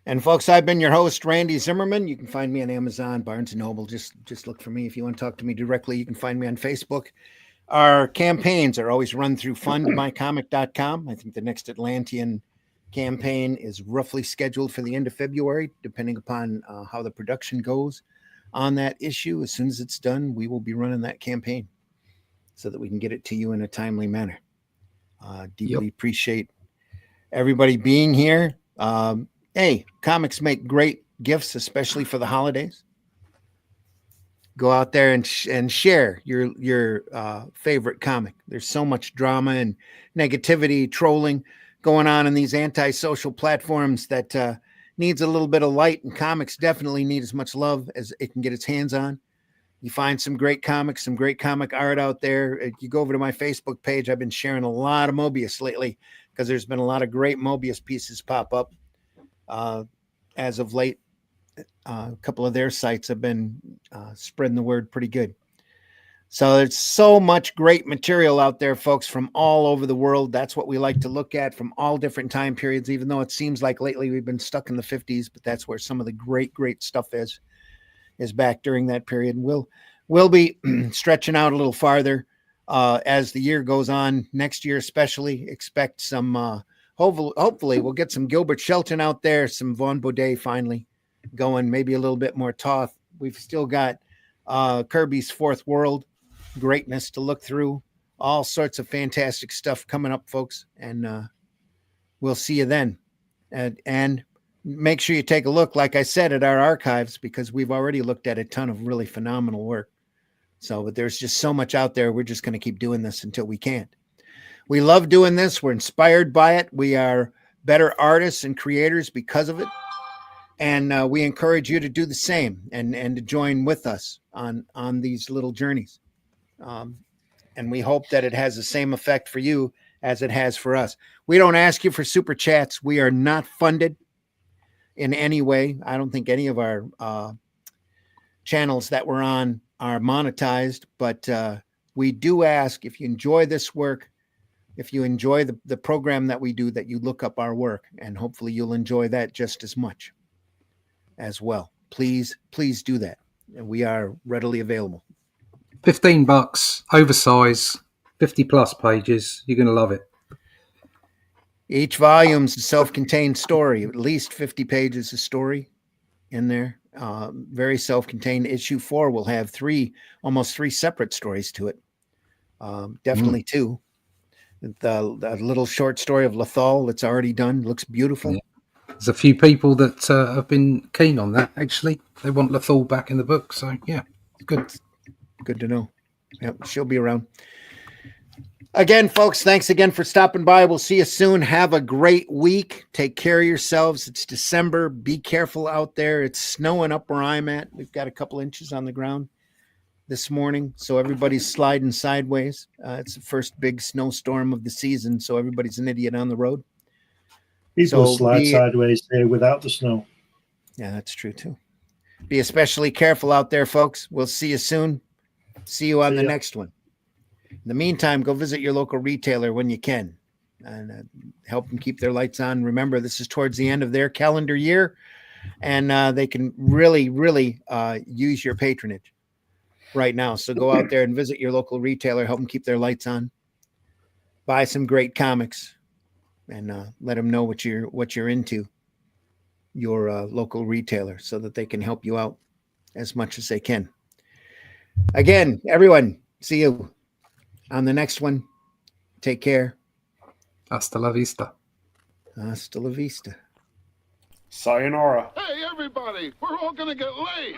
And folks, I've been your host, Randy Zimmerman. You can find me on Amazon, Barnes & Noble. Just look for me. If you want to talk to me directly, you can find me on Facebook. Our campaigns are always run through fundmycomic.com. I think the next Atlantean campaign is roughly scheduled for the end of February, depending upon how the production goes on that issue. As soon as it's done, we will be running that campaign so that we can get it to you in a timely manner. Deeply appreciate everybody being here. Hey, comics make great gifts, especially for the holidays. Go out there and share your favorite comic. There's so much drama and negativity, trolling going on in these antisocial platforms that needs a little bit of light, and comics definitely need as much love as it can get its hands on. You find some great comics, some great comic art out there. If you go over to my Facebook page, I've been sharing a lot of Mobius lately because there's been a lot of great Mobius pieces pop up. As of late, a couple of their sites have been spreading the word pretty good. So there's so much great material out there, folks, from all over the world. That's what we like to look at, from all different time periods, even though it seems like lately we've been stuck in the 50s, but that's where some of the great stuff is back during that period. And we'll be stretching out a little farther as the year goes on. Next year especially, expect some hopefully we'll get some Gilbert Shelton out there, some Vaughn Baudet finally going, maybe a little bit more Toth. We've still got Kirby's Fourth World greatness to look through. All sorts of fantastic stuff coming up, folks. And we'll see you then. And make sure you take a look, like I said, at our archives, because we've already looked at a ton of really phenomenal work. So, but there's just so much out there. We're just going to keep doing this until we can't. We love doing this. We're inspired by it. We are better artists and creators because of it. And we encourage you to do the same and to join with us on these little journeys. And we hope that it has the same effect for you as it has for us. We don't ask you for super chats. We are not funded in any way. I don't think any of our channels that we're on are monetized, but we do ask, if you enjoy this work, if you enjoy the program that we do, that you look up our work, and hopefully you'll enjoy that just as much as well. Please do that. And we are readily available. $15, oversize, 50 plus pages. You're going to love it. Each volume's a self-contained story, at least 50 pages of story in there. Very self-contained. Issue 4 will have almost three separate stories to it. Definitely two. The little short story of Lethal that's already done looks beautiful. Yeah. There's a few people that have been keen on that, actually. They want Lethal back in the book. So, yeah, good. Good to know. Yep, she'll be around. Again, folks, thanks again for stopping by. We'll see you soon. Have a great week. Take care of yourselves. It's December. Be careful out there. It's snowing up where I'm at. We've got a couple inches on the ground this morning, so everybody's sliding sideways. It's the first big snowstorm of the season, so everybody's an idiot on the road. People slide sideways here without the snow. Yeah, that's true too. Be especially careful out there, folks. We'll see you soon. See you on the next one. In the meantime, go visit your local retailer when you can and help them keep their lights on. Remember, this is towards the end of their calendar year, and they can really use your patronage right now. So go out there and visit your local retailer, help them keep their lights on. buy some great comics and let them know what you're into, your local retailer, so that they can help you out as much as they can. Again, everyone, see you on the next one. Take care. Hasta la vista. Hasta la vista. Sayonara. Hey, everybody, we're all going to get laid.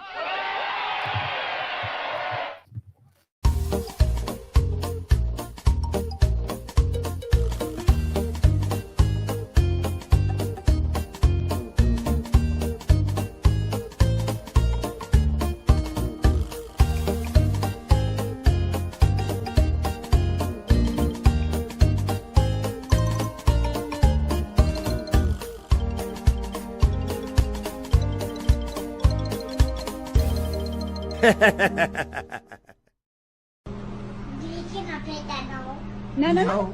No.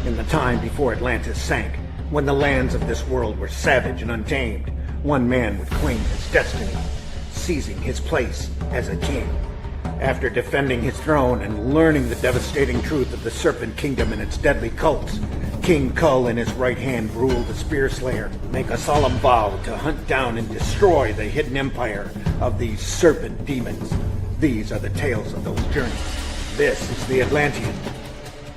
In the time before Atlantis sank, when the lands of this world were savage and untamed, one man would claim his destiny, seizing his place as a king. After defending his throne and learning the devastating truth of the Serpent Kingdom and its deadly cults, King Kull in his right hand ruled the Spear Slayer, make a solemn vow to hunt down and destroy the hidden empire of these serpent demons. These are the tales of those journeys. This is the Atlantean.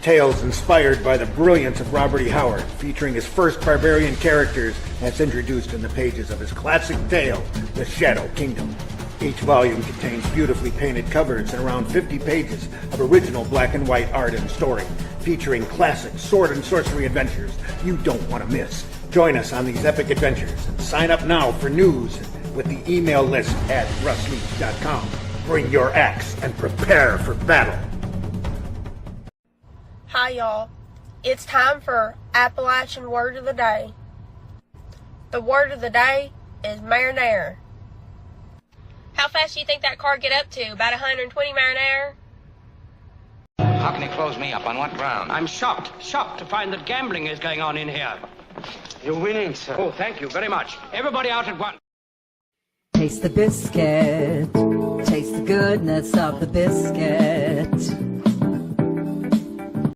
Tales inspired by the brilliance of Robert E. Howard, featuring his first barbarian characters as introduced in the pages of his classic tale, The Shadow Kingdom. Each volume contains beautifully painted covers and around 50 pages of original black and white art and story, featuring classic sword and sorcery adventures you don't want to miss. Join us on these epic adventures and sign up now for news with the email list at russleach.com. Bring your axe and prepare for battle. Hi y'all, it's time for Appalachian Word of the Day. The word of the day is marinara. How fast do you think that car get up to? About 120 marinara? How can you close me up? On what ground? I'm shocked to find that gambling is going on in here. You're winning, sir. Oh, thank you very much. Everybody out at once. Taste the biscuit. Taste the goodness of the biscuit.